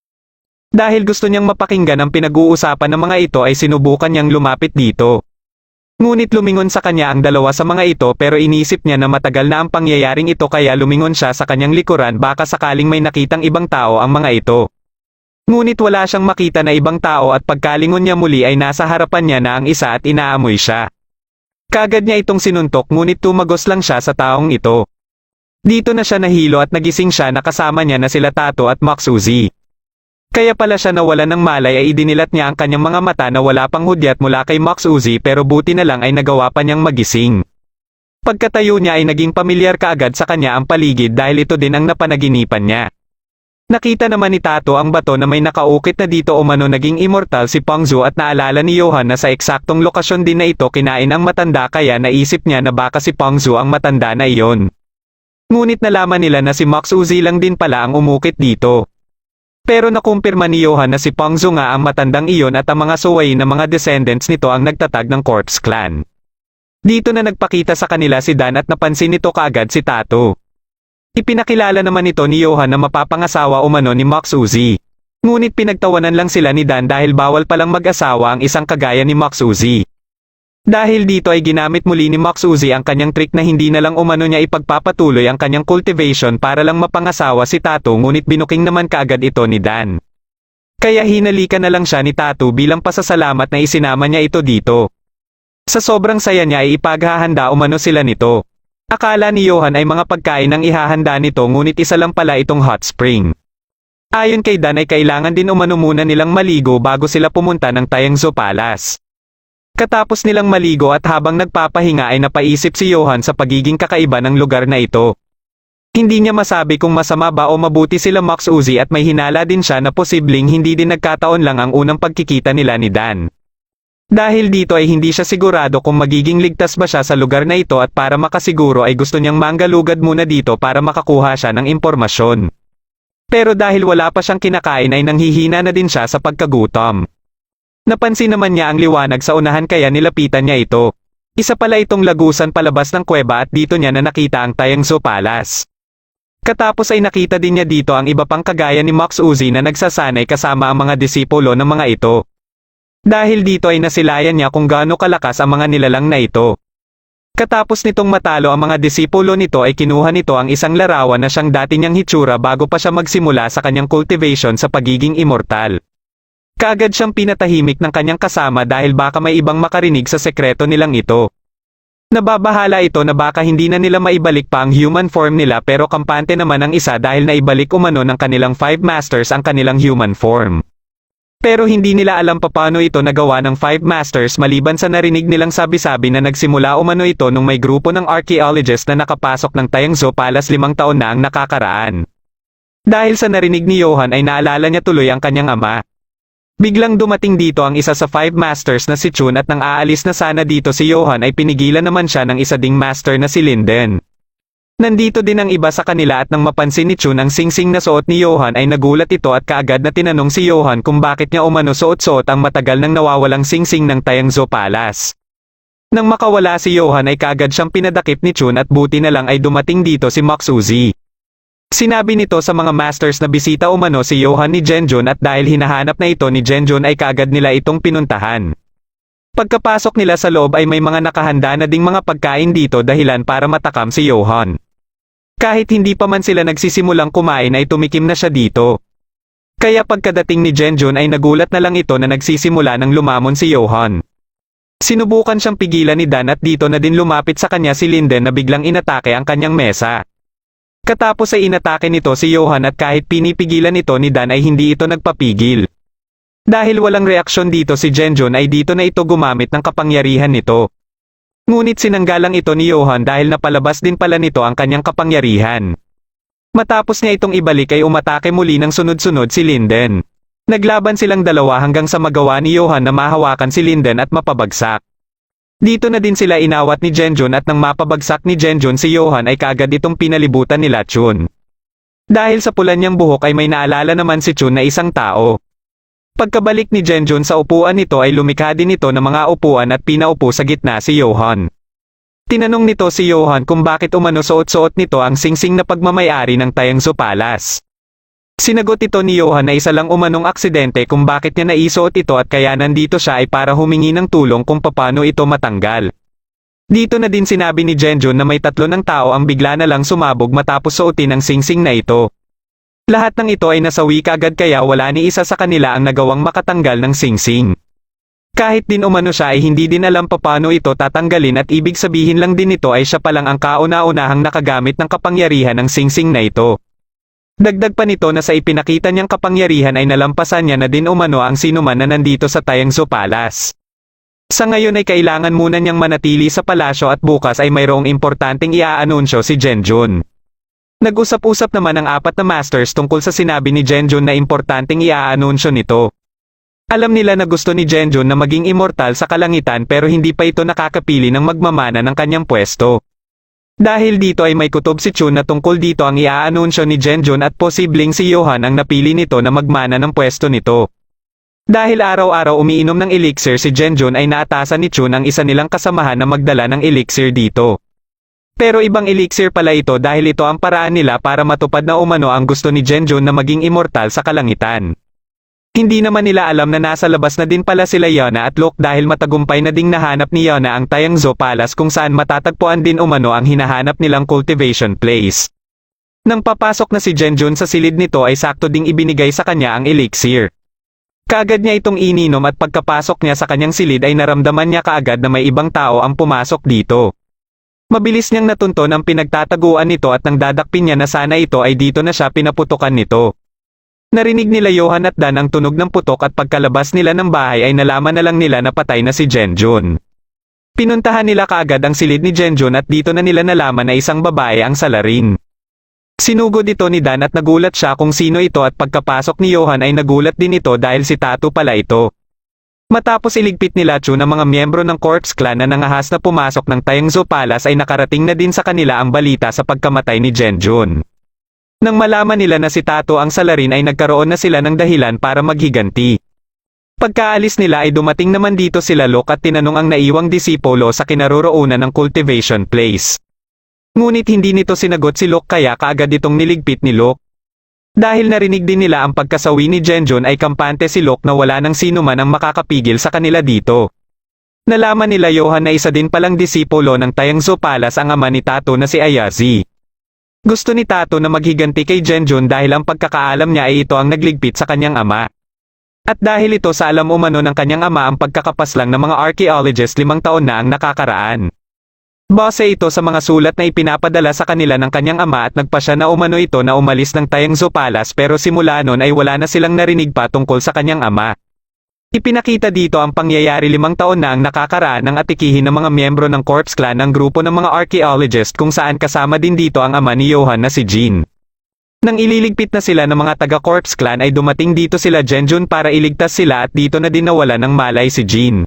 Dahil gusto niyang mapakinggan ang pinag-uusapan ng mga ito ay sinubukan niyang lumapit dito. Ngunit lumingon sa kanya ang dalawa sa mga ito pero inisip niya na matagal na ang pangyayaring ito kaya lumingon siya sa kanyang likuran baka sakaling may nakitang ibang tao ang mga ito. Ngunit wala siyang makita na ibang tao at pagkalingon niya muli ay nasa harapan niya na ang isa at inaamoy siya. Kaagad niya itong sinuntok ngunit tumagos lang siya sa taong ito. Dito na siya nahilo at nagising siya na kasama niya na sila Tato at Max Uzi. Kaya pala siya nawalan ng malay ay idinilat niya ang kanyang mga mata na wala pang hudyat mula kay Max Uzi pero buti na lang ay nagawa pa niyang magising. Pagkatayo niya ay naging pamilyar kaagad sa kanya ang paligid dahil ito din ang napanaginipan niya. Nakita naman ni Tato ang bato na may nakaukit na dito umano naging immortal si Pangzu at naalala ni Johan na sa eksaktong lokasyon din na ito kinain ang matanda kaya naisip niya na baka si Pangzu ang matanda na iyon. Ngunit nalaman nila na si Max Uzi lang din pala ang umukit dito. Pero nakumpirma ni Johan na si Pangzu nga ang matandang iyon at ang mga suway na mga descendants nito ang nagtatag ng Corpse Clan. Dito na nagpakita sa kanila si Dan at napansin nito kaagad si Tato. Ipinakilala naman ito ni Johan na mapapangasawa umano ni Max Uzi. Ngunit pinagtawanan lang sila ni Dan dahil bawal palang mag-asawa ang isang kagaya ni Max Uzi. Dahil dito ay ginamit muli ni Max Uzi ang kanyang trick na hindi na lang umano niya ipagpapatuloy ang kanyang cultivation para lang mapangasawa si Tato ngunit binuking naman kaagad ito ni Dan. Kaya hinalikan na lang siya ni Tato bilang pasasalamat na isinama niya ito dito. Sa sobrang saya niya ay ipaghahanda umano sila nito. Akala ni Johan ay mga pagkain ang ihahanda nito ngunit isa lang pala itong hot spring. Ayon kay Dan ay kailangan din umano muna nilang maligo bago sila pumunta ng Tayangzo Palace. Katapos nilang maligo at habang nagpapahinga ay napaisip si Johan sa pagiging kakaiba ng lugar na ito. Hindi niya masabi kung masama ba o mabuti sila Max Uzi at may hinala din siya na posibleng hindi din nagkataon lang ang unang pagkikita nila ni Dan. Dahil dito ay hindi siya sigurado kung magiging ligtas ba siya sa lugar na ito at para makasiguro ay gusto niyang manggalugad muna dito para makakuha siya ng impormasyon. Pero dahil wala pa siyang kinakain ay nanghihina na din siya sa pagkagutom. Napansin naman niya ang liwanag sa unahan kaya nilapitan niya ito. Isa pala itong lagusan palabas ng kuweba at dito niya na nakita ang Tayangzo Palace. Katapos ay nakita din niya dito ang iba pang kagaya ni Max Uzi na nagsasanay kasama ang mga disipulo ng mga ito. Dahil dito ay nasilayan niya kung gaano kalakas ang mga nilalang na ito. Katapos nitong matalo ang mga disipulo nito ay kinuha nito ang isang larawan na siyang dati niyang hitsura bago pa siya magsimula sa kanyang cultivation sa pagiging immortal. Kaagad siyang pinatahimik ng kanyang kasama dahil baka may ibang makarinig sa sekreto nilang ito. Nababahala ito na baka hindi na nila maibalik pa ang human form nila pero kampante naman ang isa dahil naibalik umano ng kanilang 5 masters ang kanilang human form. Pero hindi nila alam paano ito nagawa ng 5 masters maliban sa narinig nilang sabi-sabi na nagsimula umano ito nung may grupo ng archaeologists na nakapasok ng Tayangzo Palace 5 taon na ang nakakaraan. Dahil sa narinig ni Johan ay naalala niya tuloy ang kanyang ama. Biglang dumating dito ang isa sa 5 masters na si Chun at nang aalis na sana dito si Johan ay pinigilan naman siya ng isa ding master na si Linden. Nandito din ang iba sa kanila at nang mapansin ni Chun ang singsing na suot ni Johan ay nagulat ito at kaagad na tinanong si Johan kung bakit niya umano suot-suot ang matagal nang nawawalang singsing ng Tayangzo Palace. Nang makawala si Johan ay kaagad siyang pinadakip ni Chun at buti na lang ay dumating dito si Max Uzi. Sinabi nito sa mga masters na bisita umano si Johan ni Genjun at dahil hinahanap na ito ni Genjun ay kaagad nila itong pinuntahan. Pagkapasok nila sa loob ay may mga nakahanda na ding mga pagkain dito dahilan para matakam si Johan. Kahit hindi pa man sila nagsisimulang kumain ay tumikim na siya dito. Kaya pagkadating ni Genjun ay nagulat na lang ito na nagsisimula ng lumamon si Johan. Sinubukan siyang pigilan ni Dan at dito na din lumapit sa kanya si Linden na biglang inatake ang kanyang mesa. Katapos ay inatake nito si Johan at kahit pinipigilan ito ni Dan ay hindi ito nagpapigil. Dahil walang reaksyon dito si Genjun ay dito na ito gumamit ng kapangyarihan nito. Ngunit sinanggalang ito ni Johan dahil napalabas din pala nito ang kanyang kapangyarihan. Matapos niya itong ibalik ay umatake muli ng sunod-sunod si Linden. Naglaban silang dalawa hanggang sa magawa ni Johan na mahawakan si Linden at mapabagsak. Dito na din sila inawat ni Genjun at nang mapabagsak ni Genjun si Johan ay kaagad itong pinalibutan nila Chun. Dahil sa pula niyang buhok ay may naalala naman si Chun na isang tao. Pagkabalik ni Genjun sa upuan nito ay lumikha din ito ng mga upuan at pinaupo sa gitna si Johan. Tinanong nito si Johan kung bakit umano suot-suot nito ang singsing na pagmamayari ng Tayangzo Palace. Sinagot ito ni Johan na isa lang umanong aksidente kung bakit niya naisuot ito at kaya nandito siya ay para humingi ng tulong kung paano ito matanggal. Dito na din sinabi ni Genjun na may 3 ng tao ang bigla na lang sumabog matapos suotin ang singsing na ito. Lahat ng ito ay nasawi kaagad kaya wala ni isa sa kanila ang nagawang makatanggal ng singsing. Kahit din umano siya ay hindi din alam paano ito tatanggalin at ibig sabihin lang din ito ay siya palang ang kauna-unahang nakagamit ng kapangyarihan ng singsing na ito. Dagdag pa nito na sa ipinakita niyang kapangyarihan ay nalampasan niya na din umano ang sinuman na nandito sa Tayangzo Palace. Sa ngayon ay kailangan muna niyang manatili sa palasyo at bukas ay mayroong importanteng iaanunsyo si Genjun. Nag-usap-usap naman ang apat na masters tungkol sa sinabi ni Genjun na importanteng iaanunsyo nito. Alam nila na gusto ni Genjun na maging immortal sa kalangitan pero hindi pa ito nakakapili ng magmamana ng kanyang pwesto. Dahil dito ay may kutob si Chun na tungkol dito ang iaanunsyo ni Genjun at posibleng si Johan ang napili nito na magmana ng pwesto nito. Dahil araw-araw umiinom ng elixir si Genjun ay naatasan ni Chun ang isa nilang kasamahan na magdala ng elixir dito. Pero ibang elixir pala ito dahil ito ang paraan nila para matupad na umano ang gusto ni Genjun na maging immortal sa kalangitan. Hindi naman nila alam na nasa labas na din pala sila Yana at Locke dahil matagumpay na ding nahanap ni Yana ang Tayangzhou Palace kung saan matatagpuan din umano ang hinahanap nilang cultivation place. Nang papasok na si Genjun sa silid nito ay sakto ding ibinigay sa kanya ang elixir. Kaagad niya itong ininom at pagkapasok niya sa kanyang silid ay naramdaman niya kaagad na may ibang tao ang pumasok dito. Mabilis niyang natunton ang pinagtataguan nito at nang dadakpin niya na sana ito ay dito na siya pinaputukan nito. Narinig nila Johan at Dan ang tunog ng putok at pagkalabas nila ng bahay ay nalaman na lang nila na patay na si Genjun. Pinuntahan nila kaagad ang silid ni Genjun at dito na nila nalaman na isang babae ang salarin. Sinugod ito ni Dan at nagulat siya kung sino ito at pagkapasok ni Johan ay nagulat din ito dahil si Tatu pala ito. Matapos iligpit nila Chun ang mga miyembro ng Corpse Clan na nangahas na pumasok ng Tayangzhou Palace ay nakarating na din sa kanila ang balita sa pagkamatay ni Genjun. Nang malaman nila na si Tatu ang salarin ay nagkaroon na sila ng dahilan para maghiganti. Pagkaalis nila ay dumating naman dito sila Locke at tinanong ang naiwang disipulo sa kinaroroonan ng cultivation place. Ngunit hindi nito sinagot si Locke kaya kaagad itong niligpit ni Locke. Dahil narinig din nila ang pagkasawi ni Genjun ay kampante si Locke na wala nang sino man ang makakapigil sa kanila dito. Nalaman nila Johan na isa din palang disipulo ng Tayangzhou Palace ang ama ni Tatu na si Ayazi. Gusto ni Tatu na maghiganti kay Genjun dahil ang pagkakaalam niya ay ito ang nagligpit sa kanyang ama. At dahil ito sa alam umano ng kanyang ama ang pagkakapaslang ng mga archaeologist 5 taon na ang nakakaraan. Base ito sa mga sulat na ipinapadala sa kanila ng kanyang ama at nagpasya na umano ito na umalis ng Tayangzhou Palace pero simula noon ay wala na silang narinig pa tungkol sa kanyang ama. Ipinakita dito ang pangyayari 5 taon na ang nakakaraan ng atikihin ng mga miyembro ng Corpse Clan ng grupo ng mga archaeologist kung saan kasama din dito ang ama ni Johan na si Jin. Nang ililigpit na sila ng mga taga-Corpse Clan ay dumating dito sila Genjun para iligtas sila at dito na din nawala ng malay si Jin.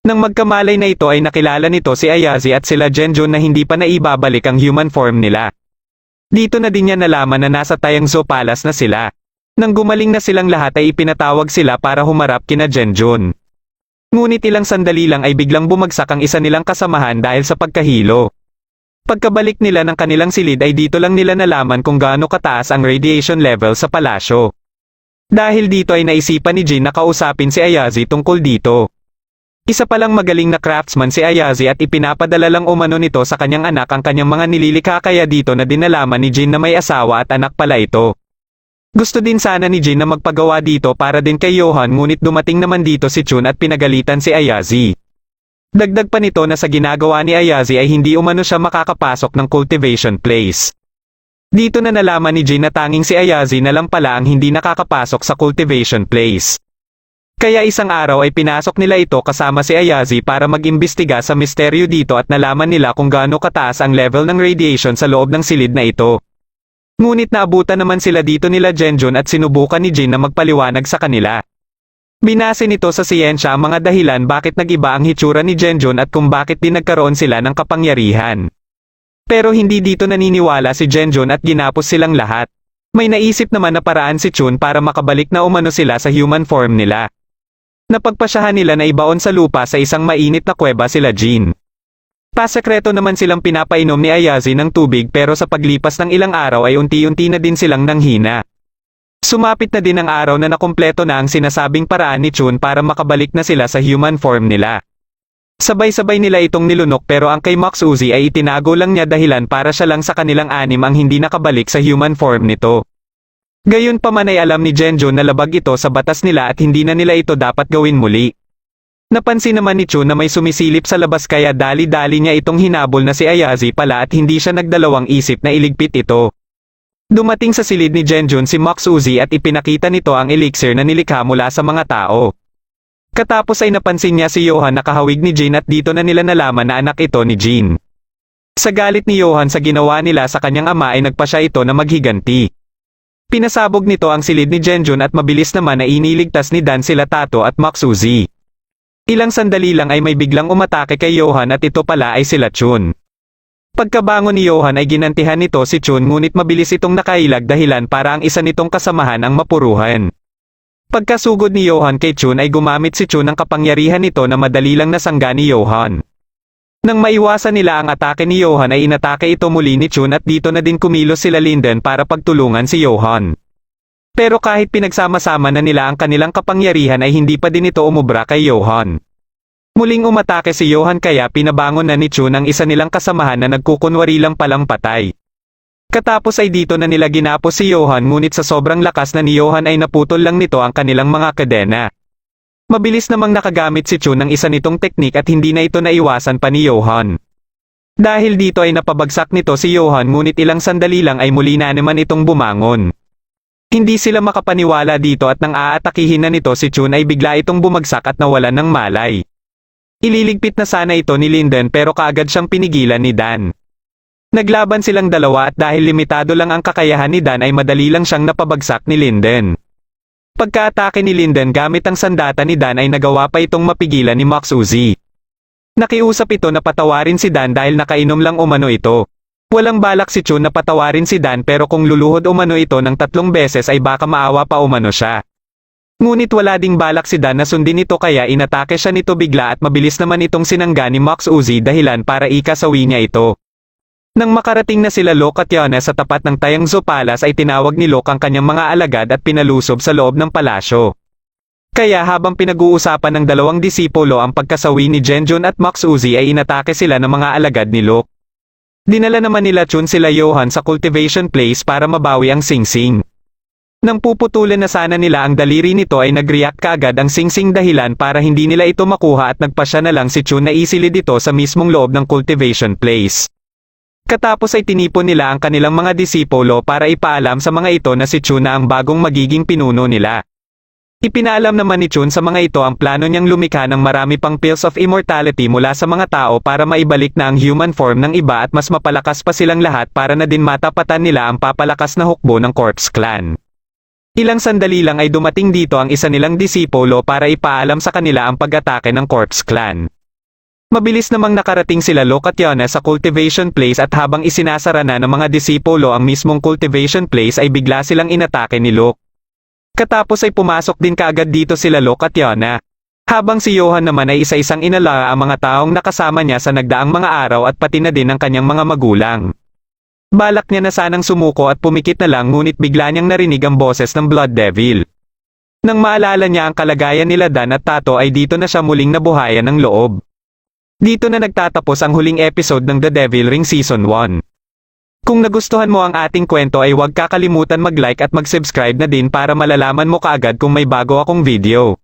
Nang magkamalay na ito ay nakilala nito si Ayazi at sila Genjun na hindi pa naibabalik ang human form nila. Dito na din niya nalaman na nasa Tayangzhou Palace na sila. Nang gumaling na silang lahat ay ipinatawag sila para humarap kina Genjun. Ngunit ilang sandali lang ay biglang bumagsak ang isa nilang kasamahan dahil sa pagkahilo. Pagkabalik nila ng kanilang silid ay dito lang nila nalaman kung gaano kataas ang radiation level sa palasyo. Dahil dito ay naisipan ni Jin na kausapin si Ayazi tungkol dito. Isa palang magaling na craftsman si Ayazi at ipinapadala lang umano nito sa kanyang anak ang kanyang mga nililikha kaya dito na dinalaman ni Jin na may asawa at anak pala ito. Gusto din sana ni Jin na magpagawa dito para din kay Johan ngunit dumating naman dito si Chun at pinagalitan si Ayazi. Dagdag pa nito na sa ginagawa ni Ayazi ay hindi umano siya makakapasok ng cultivation place. Dito na nalaman ni Jin na tanging si Ayazi na lang pala ang hindi nakakapasok sa cultivation place. Kaya isang araw ay pinasok nila ito kasama si Ayazi para mag-imbestiga sa misteryo dito at nalaman nila kung gaano kataas ang level ng radiation sa loob ng silid na ito. Ngunit naabutan naman sila dito nila Genjun at sinubukan ni Jin na magpaliwanag sa kanila. Binase nito sa siyensya ang mga dahilan bakit nag-iba ang hitsura ni Genjun at kung bakit din nagkaroon sila ng kapangyarihan. Pero hindi dito naniniwala si Genjun at ginapos silang lahat. May naisip naman na paraan si Chun para makabalik na umano sila sa human form nila. Napagpasyahan nila na ibaon sa lupa sa isang mainit na kuweba sila Jin. Pasekreto naman silang pinapainom ni Ayazi ng tubig pero sa paglipas ng ilang araw ay unti-unti na din silang nanghina. Sumapit na din ang araw na nakumpleto na ang sinasabing paraan ni Chun para makabalik na sila sa human form nila. Sabay-sabay nila itong nilunok pero ang kay Max Uzi ay itinago lang niya dahilan para siya lang sa kanilang anim ang hindi nakabalik sa human form nito. Gayunpaman ay alam ni Genjun na labag ito sa batas nila at hindi na nila ito dapat gawin muli. Napansin naman ni Chun na may sumisilip sa labas kaya dali-dali niya itong hinabol na si Ayazi pala at hindi siya nagdalawang isip na iligpit ito. Dumating sa silid ni Genjun si Max Uzi at ipinakita nito ang elixir na nilikha mula sa mga tao. Katapos ay napansin niya si Johan na kahawig ni Jin at dito na nila nalaman na anak ito ni Jin. Sa galit ni Johan sa ginawa nila sa kanyang ama ay nagpasya ito na maghiganti. Pinasabog nito ang silid ni Genjun at mabilis naman na iniligtas ni Dan sila Tato at Maxuzi. Ilang sandali lang ay may biglang umatake kay Johan at ito pala ay sila Chun. Pagkabangon ni Johan ay ginantihan nito si Chun ngunit mabilis itong nakailag dahilan para ang isa nitong kasamahan ang mapuruhan. Pagkasugod ni Johan kay Chun ay gumamit si Chun ng kapangyarihan nito na madali lang nasangga ni Johan. Nang maiwasan nila ang atake ni Johan ay inatake ito muli ni Chun at dito na din kumilos sila Linden para pagtulungan si Johan. Pero kahit pinagsama-sama na nila ang kanilang kapangyarihan ay hindi pa din ito umubra kay Johan. Muling umatake si Johan kaya pinabangon na ni Chun ang isa nilang kasamahan na nagkukunwari lang palang patay. Katapos ay dito na nila ginapos si Johan ngunit sa sobrang lakas na ni Johan ay naputol lang nito ang kanilang mga kadena. Mabilis namang nakagamit si Chun ng isa nitong teknik at hindi na ito naiwasan pa ni Johan. Dahil dito ay napabagsak nito si Johan ngunit ilang sandali lang ay muli na naman itong bumangon. Hindi sila makapaniwala dito at nang aatakihin na nito si Chun ay bigla itong bumagsak at nawalan ng malay. Ililigpit na sana ito ni Linden pero kaagad siyang pinigilan ni Dan. Naglaban silang dalawa at dahil limitado lang ang kakayahan ni Dan ay madali lang siyang napabagsak ni Linden. Pagka-atake ni Linden gamit ang sandata ni Dan ay nagawa pa itong mapigilan ni Maxuzi. Nakiusap ito na patawarin si Dan dahil nakainom lang umano ito. Walang balak si Chun na patawarin si Dan pero kung luluhod umano ito ng 3 beses ay baka maawa pa umano siya. Ngunit wala ding balak si Dan na sundin ito kaya inatake siya nito bigla at mabilis naman itong sinangga ni Maxuzi dahilan para ikasawi niya ito. Nang makarating na sila Locke at Yona sa tapat ng Tayangzo Palace ay tinawag ni Locke ang kanyang mga alagad at pinalusob sa loob ng palasyo. Kaya habang pinag-uusapan ng dalawang disipulo ang pagkasawi ni Genjun at Maxuzi ay inatake sila ng mga alagad ni Locke. Dinala naman nila Chun sila Johan sa cultivation place para mabawi ang Singsing. Nang puputulan na sana nila ang daliri nito ay nag-react kaagad ang Singsing dahilan para hindi nila ito makuha at nagpasya na lang si Chun na isilid ito sa mismong loob ng cultivation place. Katapos ay tinipon nila ang kanilang mga disipulo para ipaalam sa mga ito na si Chun na ang bagong magiging pinuno nila. Ipinaalam naman ni Chun sa mga ito ang plano niyang lumikha ng marami pang pills of immortality mula sa mga tao para maibalik na ang human form ng iba at mas mapalakas pa silang lahat para na din matapatan nila ang papalakas na hukbo ng Corpse Clan. Ilang sandali lang ay dumating dito ang isa nilang disipulo para ipaalam sa kanila ang pag-atake ng Corpse Clan. Mabilis namang nakarating sila Locke at Yona sa cultivation place at habang isinasara na ng mga disipulo ang mismong cultivation place ay bigla silang inatake ni Locke. Katapos ay pumasok din kaagad dito sila Locke at Yona. Habang si Johan naman ay isa-isang inala ang mga taong nakasama niya sa nagdaang mga araw at pati na din ang kanyang mga magulang. Balak niya na sanang sumuko at pumikit na lang ngunit bigla niyang narinig ang boses ng Blood Devil. Nang maalala niya ang kalagayan nila Dan at Tato ay dito na siya muling nabuhayan ng loob. Dito na nagtatapos ang huling episode ng The Devil Ring Season 1. Kung nagustuhan mo ang ating kwento ay huwag kakalimutan mag-like at mag-subscribe na din para malalaman mo kaagad kung may bago akong video.